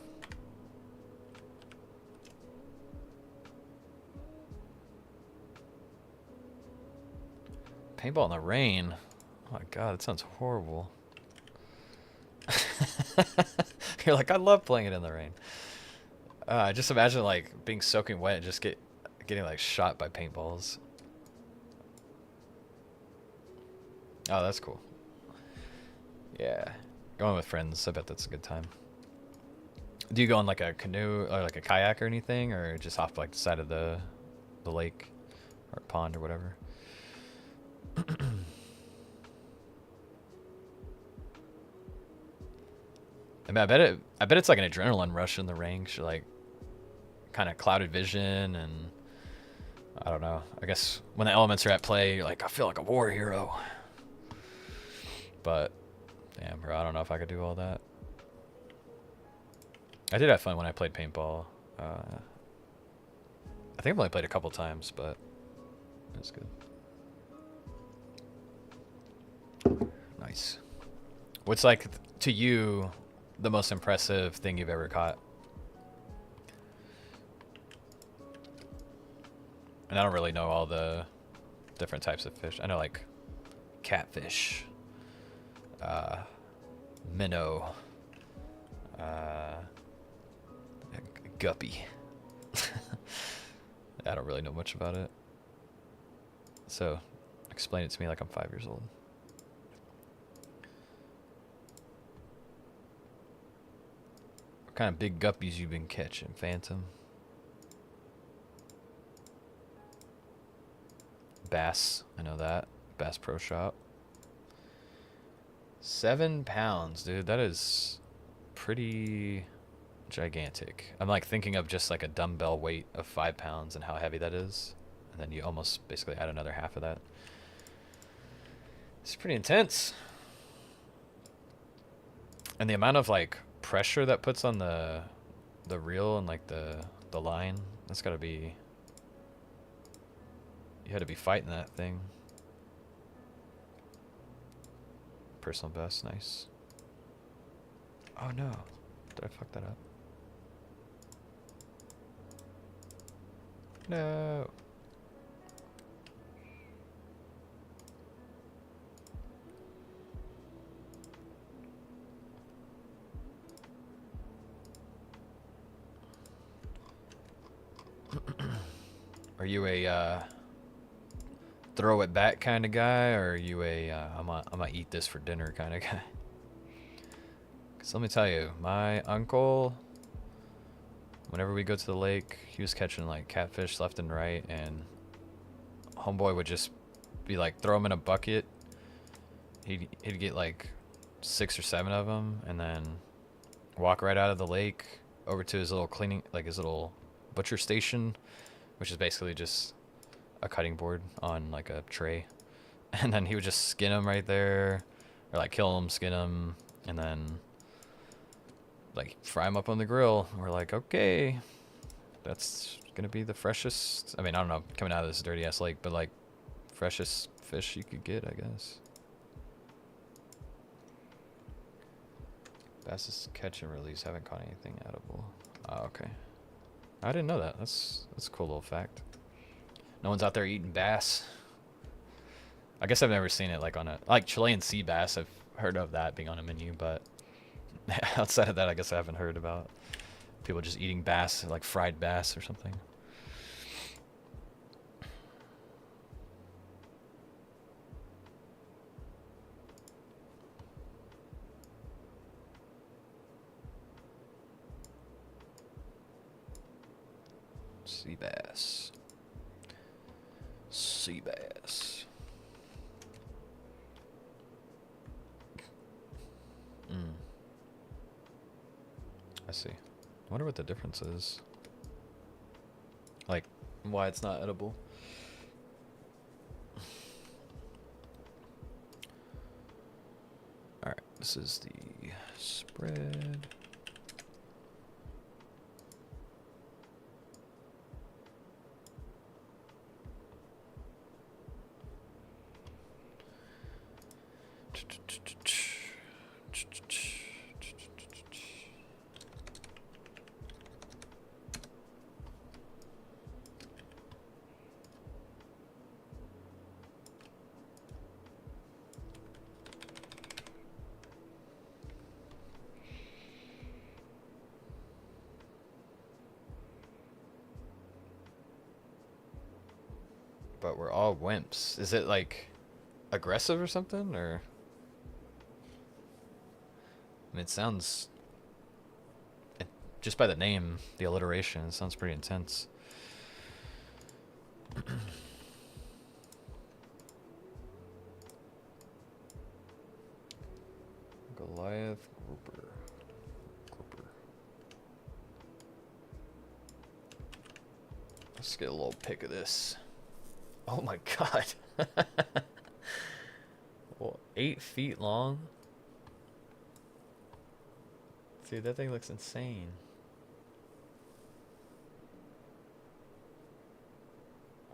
S1: Paintball in the rain? Oh my God, that sounds horrible. You're like, I love playing it in the rain. Just imagine like being soaking wet and just getting like shot by paintballs. Oh, that's cool. Yeah. Going with friends, I bet that's a good time. Do you go on like a canoe or like a kayak or anything, or just off like the side of the lake or pond or whatever? I mean, I bet it's like an adrenaline rush in the rain. You're like kind of clouded vision, and I don't know. I guess when the elements are at play, you're like, I feel like a war hero. But damn, bro, I don't know if I could do all that. I did have fun when I played paintball. I think I've only played a couple times, but it's good. Nice. What's like, to you, the most impressive thing you've ever caught? And I don't really know all the different types of fish. I know like catfish, minnow, guppy. I don't really know much about it. So explain it to me like I'm 5 years old. What kind of big guppies you been catching, Phantom? Bass, I know that. Bass Pro Shop. 7 pounds, dude. That is pretty gigantic. I'm like thinking of just like a dumbbell weight of 5 pounds and how heavy that is. And then you almost basically add another half of that. It's pretty intense. And the amount of like pressure that puts on the reel and like the line, that's gotta be, you had to be fighting that thing. Personal best, nice. Oh no, did I fuck that up? No. Are you a throw it back kind of guy, or are you a I'm gonna eat this for dinner kind of guy? Because let me tell you, my uncle, whenever we go to the lake, he was catching like catfish left and right, and homeboy would just be like, throw them in a bucket. He'd get like 6 or 7 of them, and then walk right out of the lake over to his little cleaning, like his little butcher station, which is basically just a cutting board on like a tray, and then he would just skin them right there, or like kill them, skin them, and then like fry them up on the grill. We're like, okay, that's gonna be the freshest, I mean, I don't know, coming out of this dirty ass lake, but like freshest fish you could get, I guess. Bass's catch and release, haven't caught anything edible. Oh, okay. I didn't know that. That's a cool little fact. No one's out there eating bass. I guess I've never seen it like on a, like Chilean sea bass. I've heard of that being on a menu, but outside of that, I guess I haven't heard about people just eating bass, like fried bass or something. Sea bass. Sea bass. I see. I wonder what the difference is. Like, why it's not edible. Alright, this is the spread. But we're all wimps. Is it like aggressive or something, or? I mean, it sounds, just by the name, the alliteration, it sounds pretty intense. Goliath grouper. Let's get a little pic of this. Oh my god. Well, 8 feet long. Dude, that thing looks insane.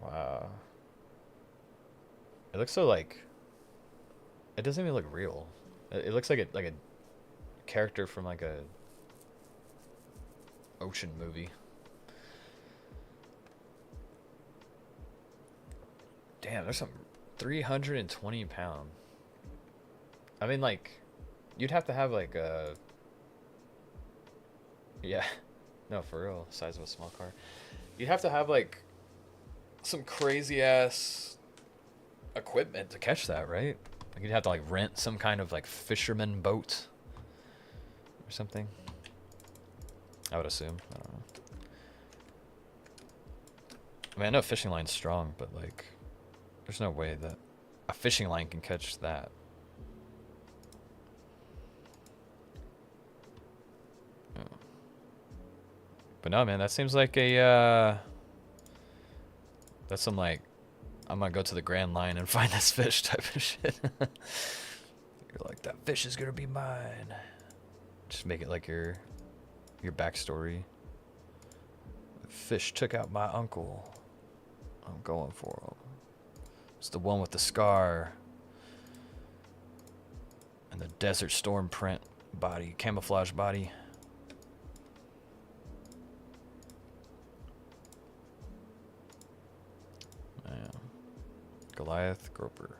S1: Wow. It looks so like it doesn't even look real. It looks like a character from like a ocean movie. Damn, there's some 320 pound. I mean, like, you'd have to have like a. Yeah, no, for real, size of a small car. You'd have to have like some crazy ass equipment to catch that, right? Like you'd have to like rent some kind of like fisherman boat or something. I would assume. I don't know. I mean, I know fishing line's strong, but like, there's no way that a fishing line can catch that. Oh. But no, man, that seems like a, that's some like, I'm gonna go to the Grand Line and find this fish type of shit. You're like, that fish is gonna be mine. Just make it like your backstory. The fish took out my uncle. I'm going for him. It's the one with the scar. And the Desert Storm print body, camouflage body. Man. Goliath, Groper.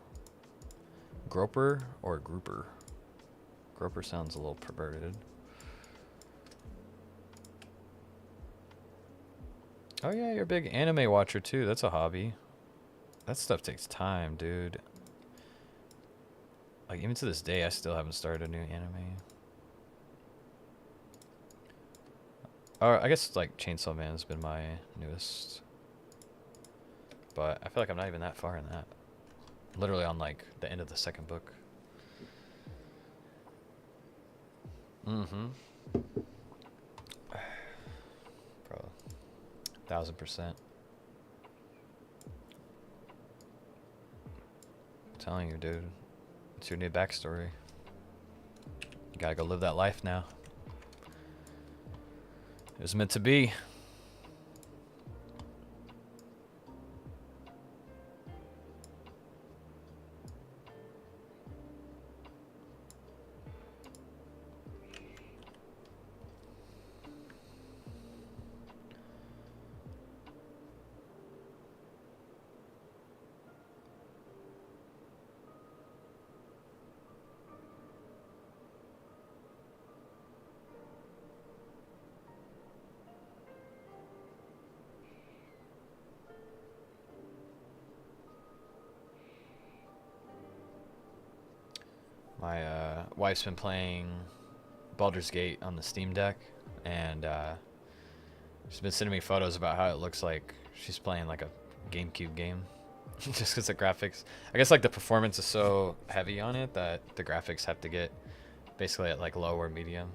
S1: Groper or Grouper? Groper sounds a little perverted. Oh yeah, you're a big anime watcher too. That's a hobby. That stuff takes time, dude. Like, even to this day, I still haven't started a new anime. Or I guess like Chainsaw Man's been my newest. But I feel like I'm not even that far in that. Literally on like the end of the second book. Mm-hmm. Bro. 1000%. Telling you, dude. It's your new backstory. You gotta go live that life now. It was meant to be. My wife's been playing Baldur's Gate on the Steam Deck, and she's been sending me photos about how it looks like she's playing like a GameCube game. Just because the graphics, I guess like the performance is so heavy on it that the graphics have to get basically at like low or medium.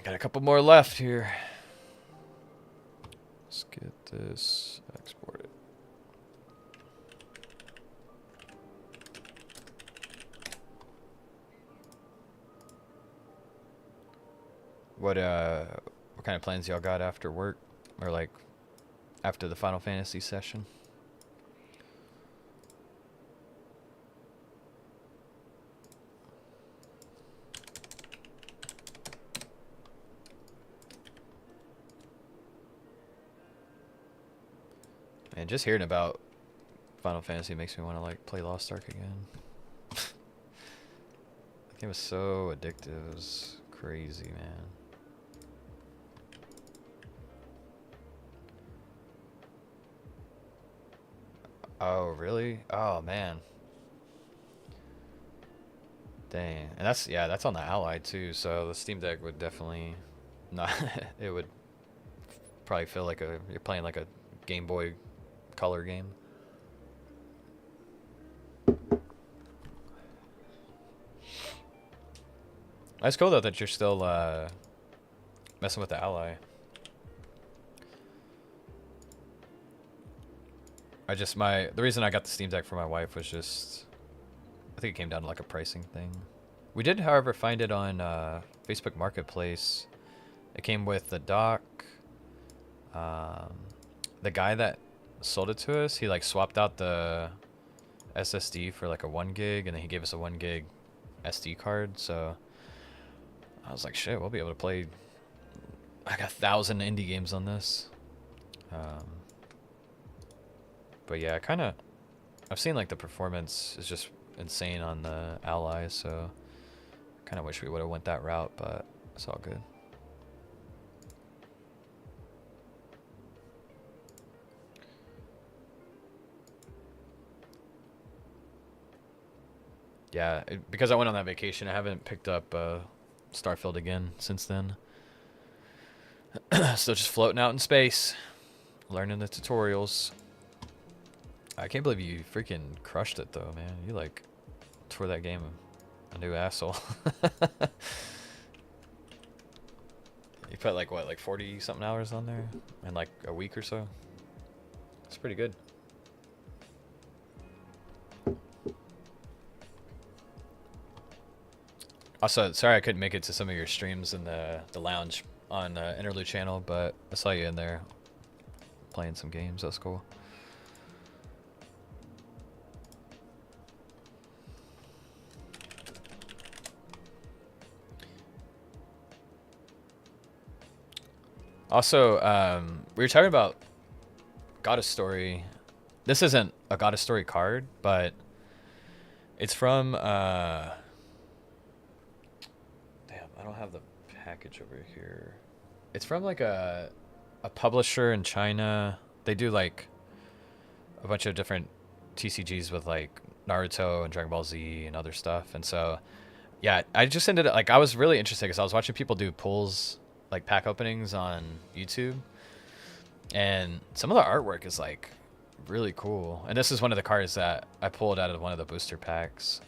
S1: Got a couple more left here. Let's get this exported. What kind of plans y'all got after work, or like after the Final Fantasy session? And just hearing about Final Fantasy makes me want to like play Lost Ark again. That game was so addictive. It was crazy, man. Oh, really? Oh, man. Dang. And that's, yeah, that's on the Allied too, so the Steam Deck would definitely not, it would probably feel like you're playing like a Game Boy Color game. That's cool though that you're still messing with the ally. The reason I got the Steam Deck for my wife was just, I think it came down to like a pricing thing. We did, however, find it on Facebook Marketplace. It came with the dock. The guy that sold it to us, he like swapped out the SSD for like a 1 gig, and then he gave us a 1 gig SD card. So I was like, shit, we'll be able to play like 1,000 indie games on this. But yeah, I've seen like the performance is just insane on the Ally, so I kind of wish we would have went that route, but it's all good. Yeah, because I went on that vacation, I haven't picked up Starfield again since then. Still just floating out in space, learning the tutorials. I can't believe you freaking crushed it though, man. You like tore that game a new asshole. You put like what, like 40 something hours on there in like a week or so? It's pretty good. Also, sorry I couldn't make it to some of your streams in the lounge on Interlewd channel, but I saw you in there playing some games. That's cool. Also, we were talking about God of Story. This isn't a God of Story card, but it's from damn, I don't have the package over here. It's from like a publisher in China. They do like a bunch of different TCGs with like Naruto and Dragon Ball Z and other stuff. And so, yeah, I just ended up like, I was really interested because I was watching people do pulls, like pack openings on YouTube, and some of the artwork is like really cool. And this is one of the cards that I pulled out of one of the booster packs.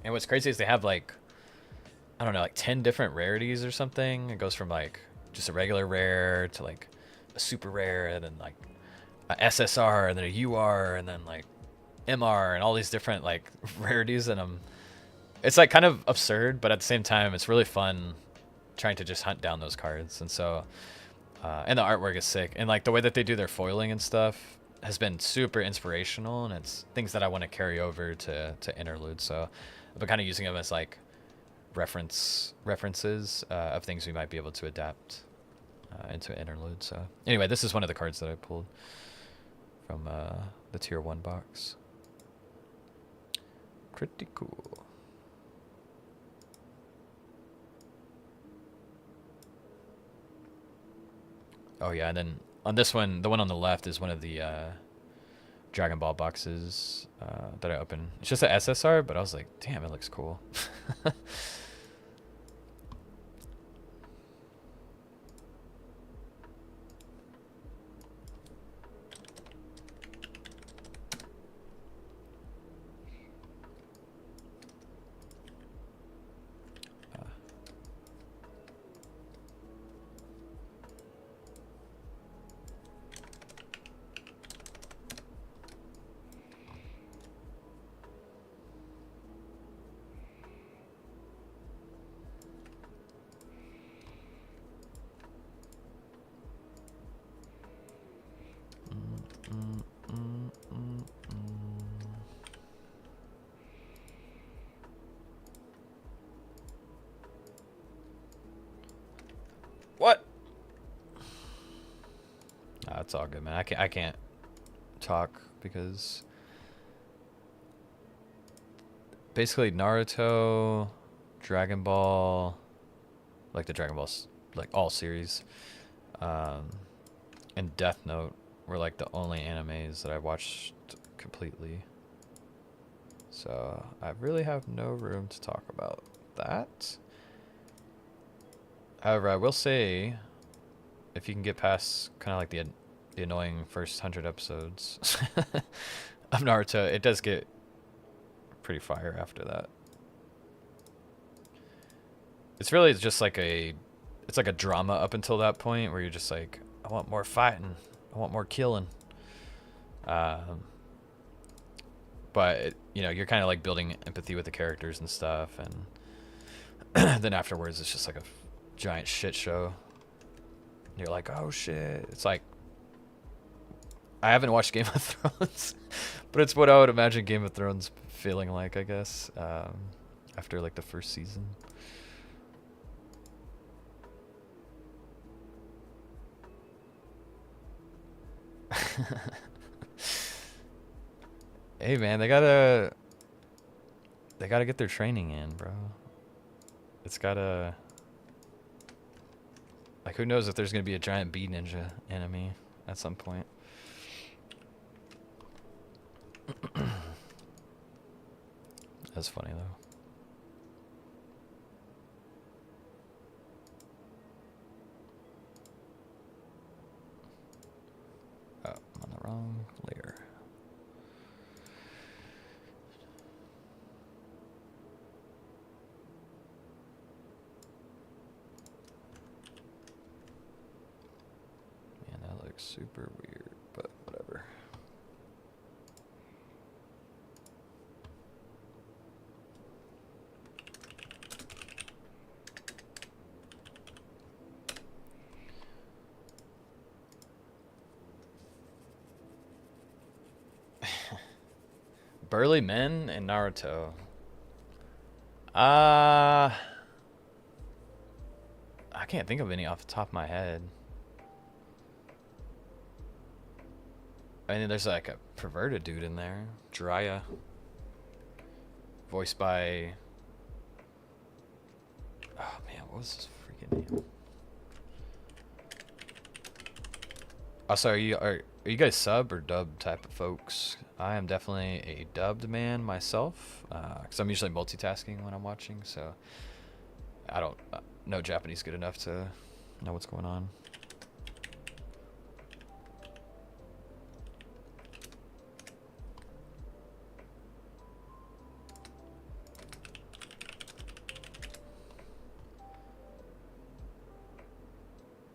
S1: And what's crazy is they have like, I don't know, like 10 different rarities or something. It goes from like just a regular rare to like a super rare, and then like a SSR, and then a UR, and then like MR, and all these different like rarities. And it's like kind of absurd, but at the same time, it's really fun trying to just hunt down those cards. And so and the artwork is sick, and like the way that they do their foiling and stuff has been super inspirational, and it's things that I want to carry over to Interlewd. So I've been kind of using them as like references of things we might be able to adapt into Interlewd. So anyway, this is one of the cards that I pulled from the tier 1 box. Pretty cool. Oh yeah, and then on this one, the one on the left is one of the Dragon Ball boxes that I opened. It's just an SSR, but I was like, damn, it looks cool. What? Nah, it's all good, man. I can't talk because basically Naruto, Dragon Ball, like the Dragon Balls, like all series, and Death Note were like the only animes that I watched completely. So I really have no room to talk about that. However, I will say, if you can get past kind of like the annoying first 100 episodes of Naruto, it does get pretty fire after that. It's really just like it's like a drama up until that point where you're just like, I want more fighting, I want more killing. But you know, you're kind of like building empathy with the characters and stuff, and then afterwards it's just like a giant shit show. You're like, oh shit. It's like, I haven't watched Game of Thrones, but it's what I would imagine Game of Thrones feeling like, I guess, after like the first season. Hey man, they gotta get their training in, bro. It's gotta, like, who knows if there's gonna be a giant bee ninja enemy at some point. That's funny though. Oh, I'm on the wrong layer. Man, that looks super weird, but whatever. Burly men in Naruto. I can't think of any off the top of my head. I mean, there's like a perverted dude in there. Jiraiya. Voiced by... Oh man, what was his freaking name? Also, are you guys sub or dub type of folks? I am definitely a dubbed man myself, because I'm usually multitasking when I'm watching, so I don't know Japanese good enough to know what's going on.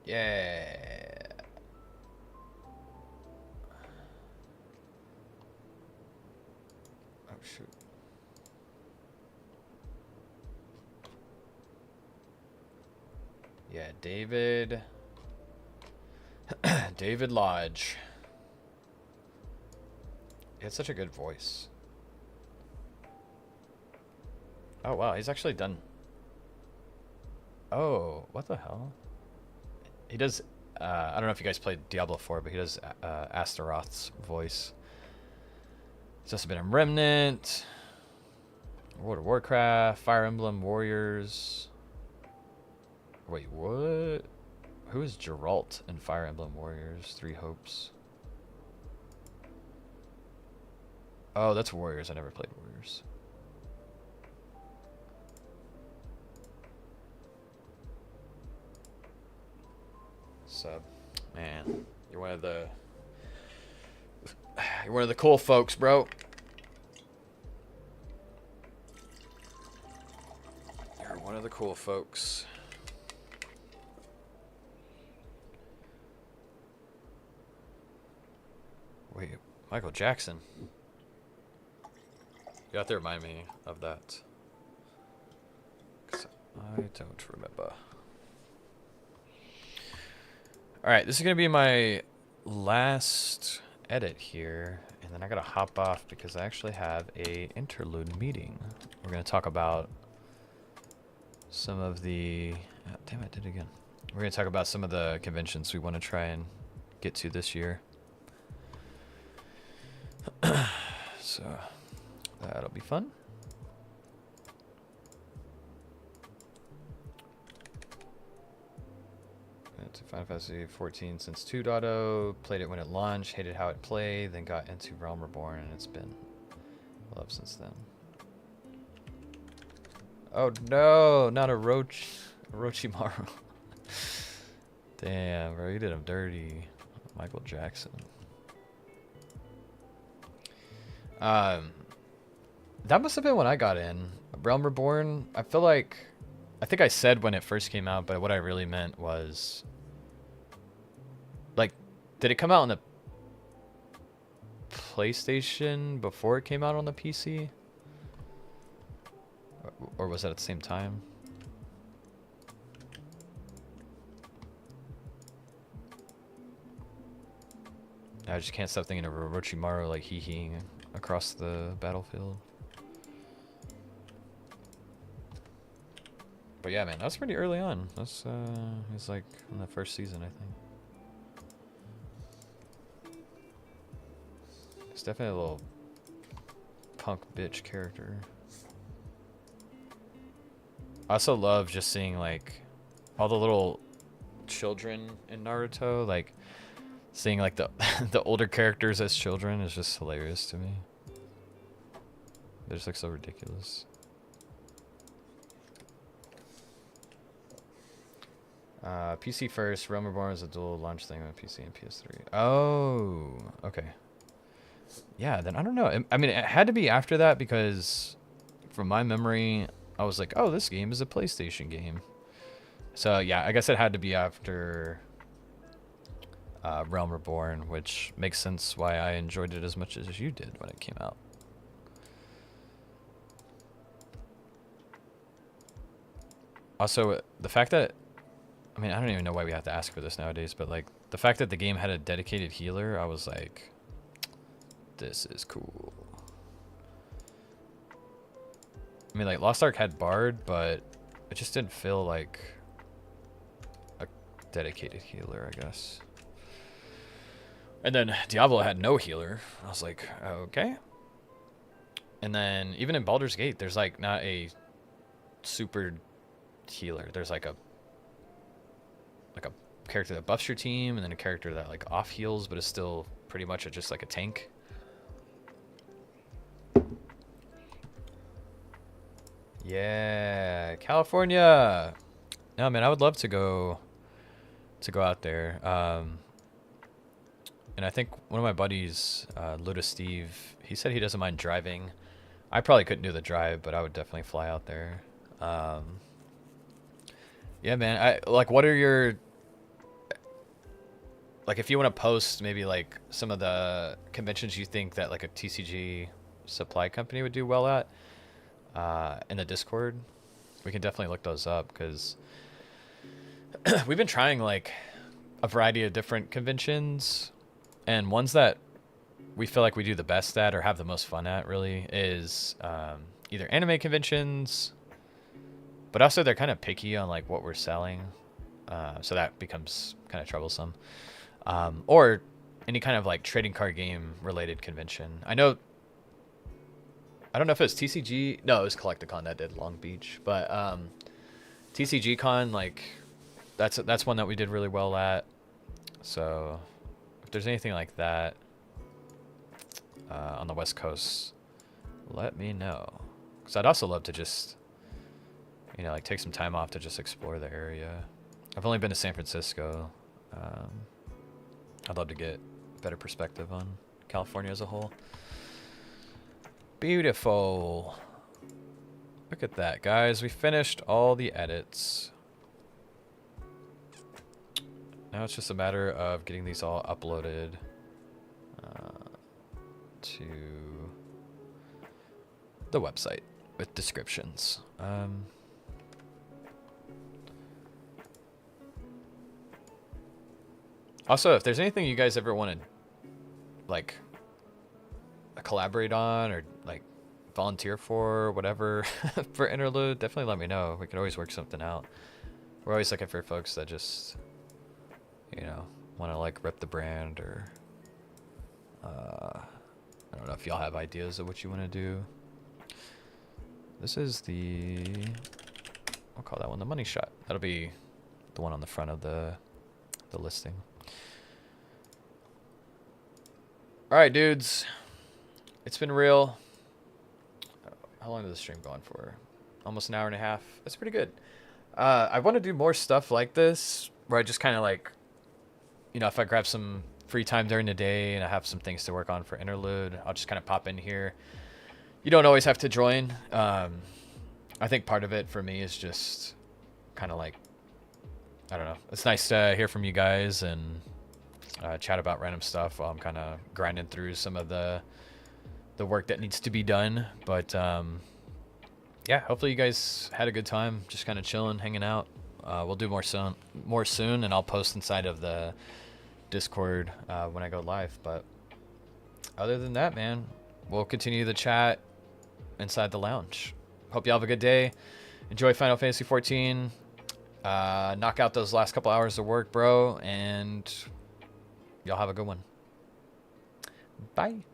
S1: Yeah. Oh shoot. Yeah, David. David Lodge. He had such a good voice. Oh wow, he's actually done. Oh, what the hell? He does. I don't know if you guys played Diablo 4, but he does Astaroth's voice. He's also been in Remnant, World of Warcraft, Fire Emblem Warriors. Wait, what? Who is Geralt in Fire Emblem Warriors? Three Hopes. Oh, that's Warriors. I never played Warriors. Sub. Man, you're one of the cool folks, bro. You're one of the cool folks. Wait, Michael Jackson. You have to remind me of that. 'Cause I don't remember. Alright, this is going to be my last edit here, and then I gotta hop off because I actually have a interlude meeting. We're going to talk about some of the... Oh, damn, I did it again. We're going to talk about some of the conventions we want to try and get to this year. So, that'll be fun. To Final Fantasy 14 since 2.0, played it when it launched, hated how it played, then got into Realm Reborn, and it's been love since then. Oh no, not a Orochimaru. Damn, bro, you did him dirty. Michael Jackson. That must have been when I got in. Realm Reborn, I feel like I think I said when it first came out, but what I really meant was, like, did it come out on the PlayStation before it came out on the PC? Or was that at the same time? I just can't stop thinking of Orochimaru like hee-heeing across the battlefield. But yeah, man, that was pretty early on. That's it was like in the first season, I think. It's definitely a little punk bitch character. I also love just seeing like all the little children in Naruto, like seeing like the the older characters as children is just hilarious to me. They're just like so ridiculous. PC first, Realm Reborn is a dual launch thing on PC and PS3. Oh, okay. Yeah, then I don't know. I mean, it had to be after that because from my memory, I was like, oh, this game is a PlayStation game. So yeah, I guess it had to be after Realm Reborn, which makes sense why I enjoyed it as much as you did when it came out. Also, the fact that, I mean, I don't even know why we have to ask for this nowadays, but like the fact that the game had a dedicated healer, I was like, this is cool. I mean, like Lost Ark had Bard, but it just didn't feel like a dedicated healer, I guess. And then Diablo had no healer. I was like, okay. And then even in Baldur's Gate, there's like not a super healer. There's like a character that buffs your team, and then a character that like off heals, but is still pretty much just like a tank. Yeah, California. No, man, I would love to go out there. And I think one of my buddies, Luda Steve, he said he doesn't mind driving. I probably couldn't do the drive, but I would definitely fly out there. Yeah, man. What are your, like, if you want to post maybe like some of the conventions you think that like a TCG supply company would do well at in the Discord, we can definitely look those up, because we've been trying like a variety of different conventions, and ones that we feel like we do the best at or have the most fun at really is either anime conventions, but also they're kind of picky on like what we're selling, so that becomes kind of troublesome, or any kind of like trading card game related convention. I don't know if it was TCG. No, it was Collecticon that did Long Beach, but TCG Con, like that's one that we did really well at. So if there's anything like that on the West Coast, let me know, because I'd also love to just, you know, like take some time off to just explore the area. I've only been to San Francisco. I'd love to get a better perspective on California as a whole. Beautiful. Look at that, guys. We finished all the edits. Now it's just a matter of getting these all uploaded to the website with descriptions. Also, if there's anything you guys ever want to like collaborate on or like volunteer for or whatever for Interlewd, definitely let me know. We could always work something out. We're always looking for folks that just, you know, want to like rep the brand, or I don't know if y'all have ideas of what you want to do. This is the, I'll call that one the money shot. That'll be the one on the front of the listing. All right, dudes. It's been real. How long did the stream go on for? Almost an hour and a half. That's pretty good. I want to do more stuff like this, where I just kind of like, you know, if I grab some free time during the day and I have some things to work on for Interlewd, I'll just kind of pop in here. You don't always have to join. I think part of it for me is just, kind of like, I don't know. It's nice to hear from you guys and chat about random stuff while I'm kind of grinding through some of the work that needs to be done. But yeah, hopefully you guys had a good time, just kind of chilling, hanging out. We'll do more soon, and I'll post inside of the Discord when I go live. But other than that, man, we'll continue the chat inside the lounge. Hope you all have a good day. Enjoy Final Fantasy 14. Knock out those last couple hours of work, bro, and y'all have a good one. Bye.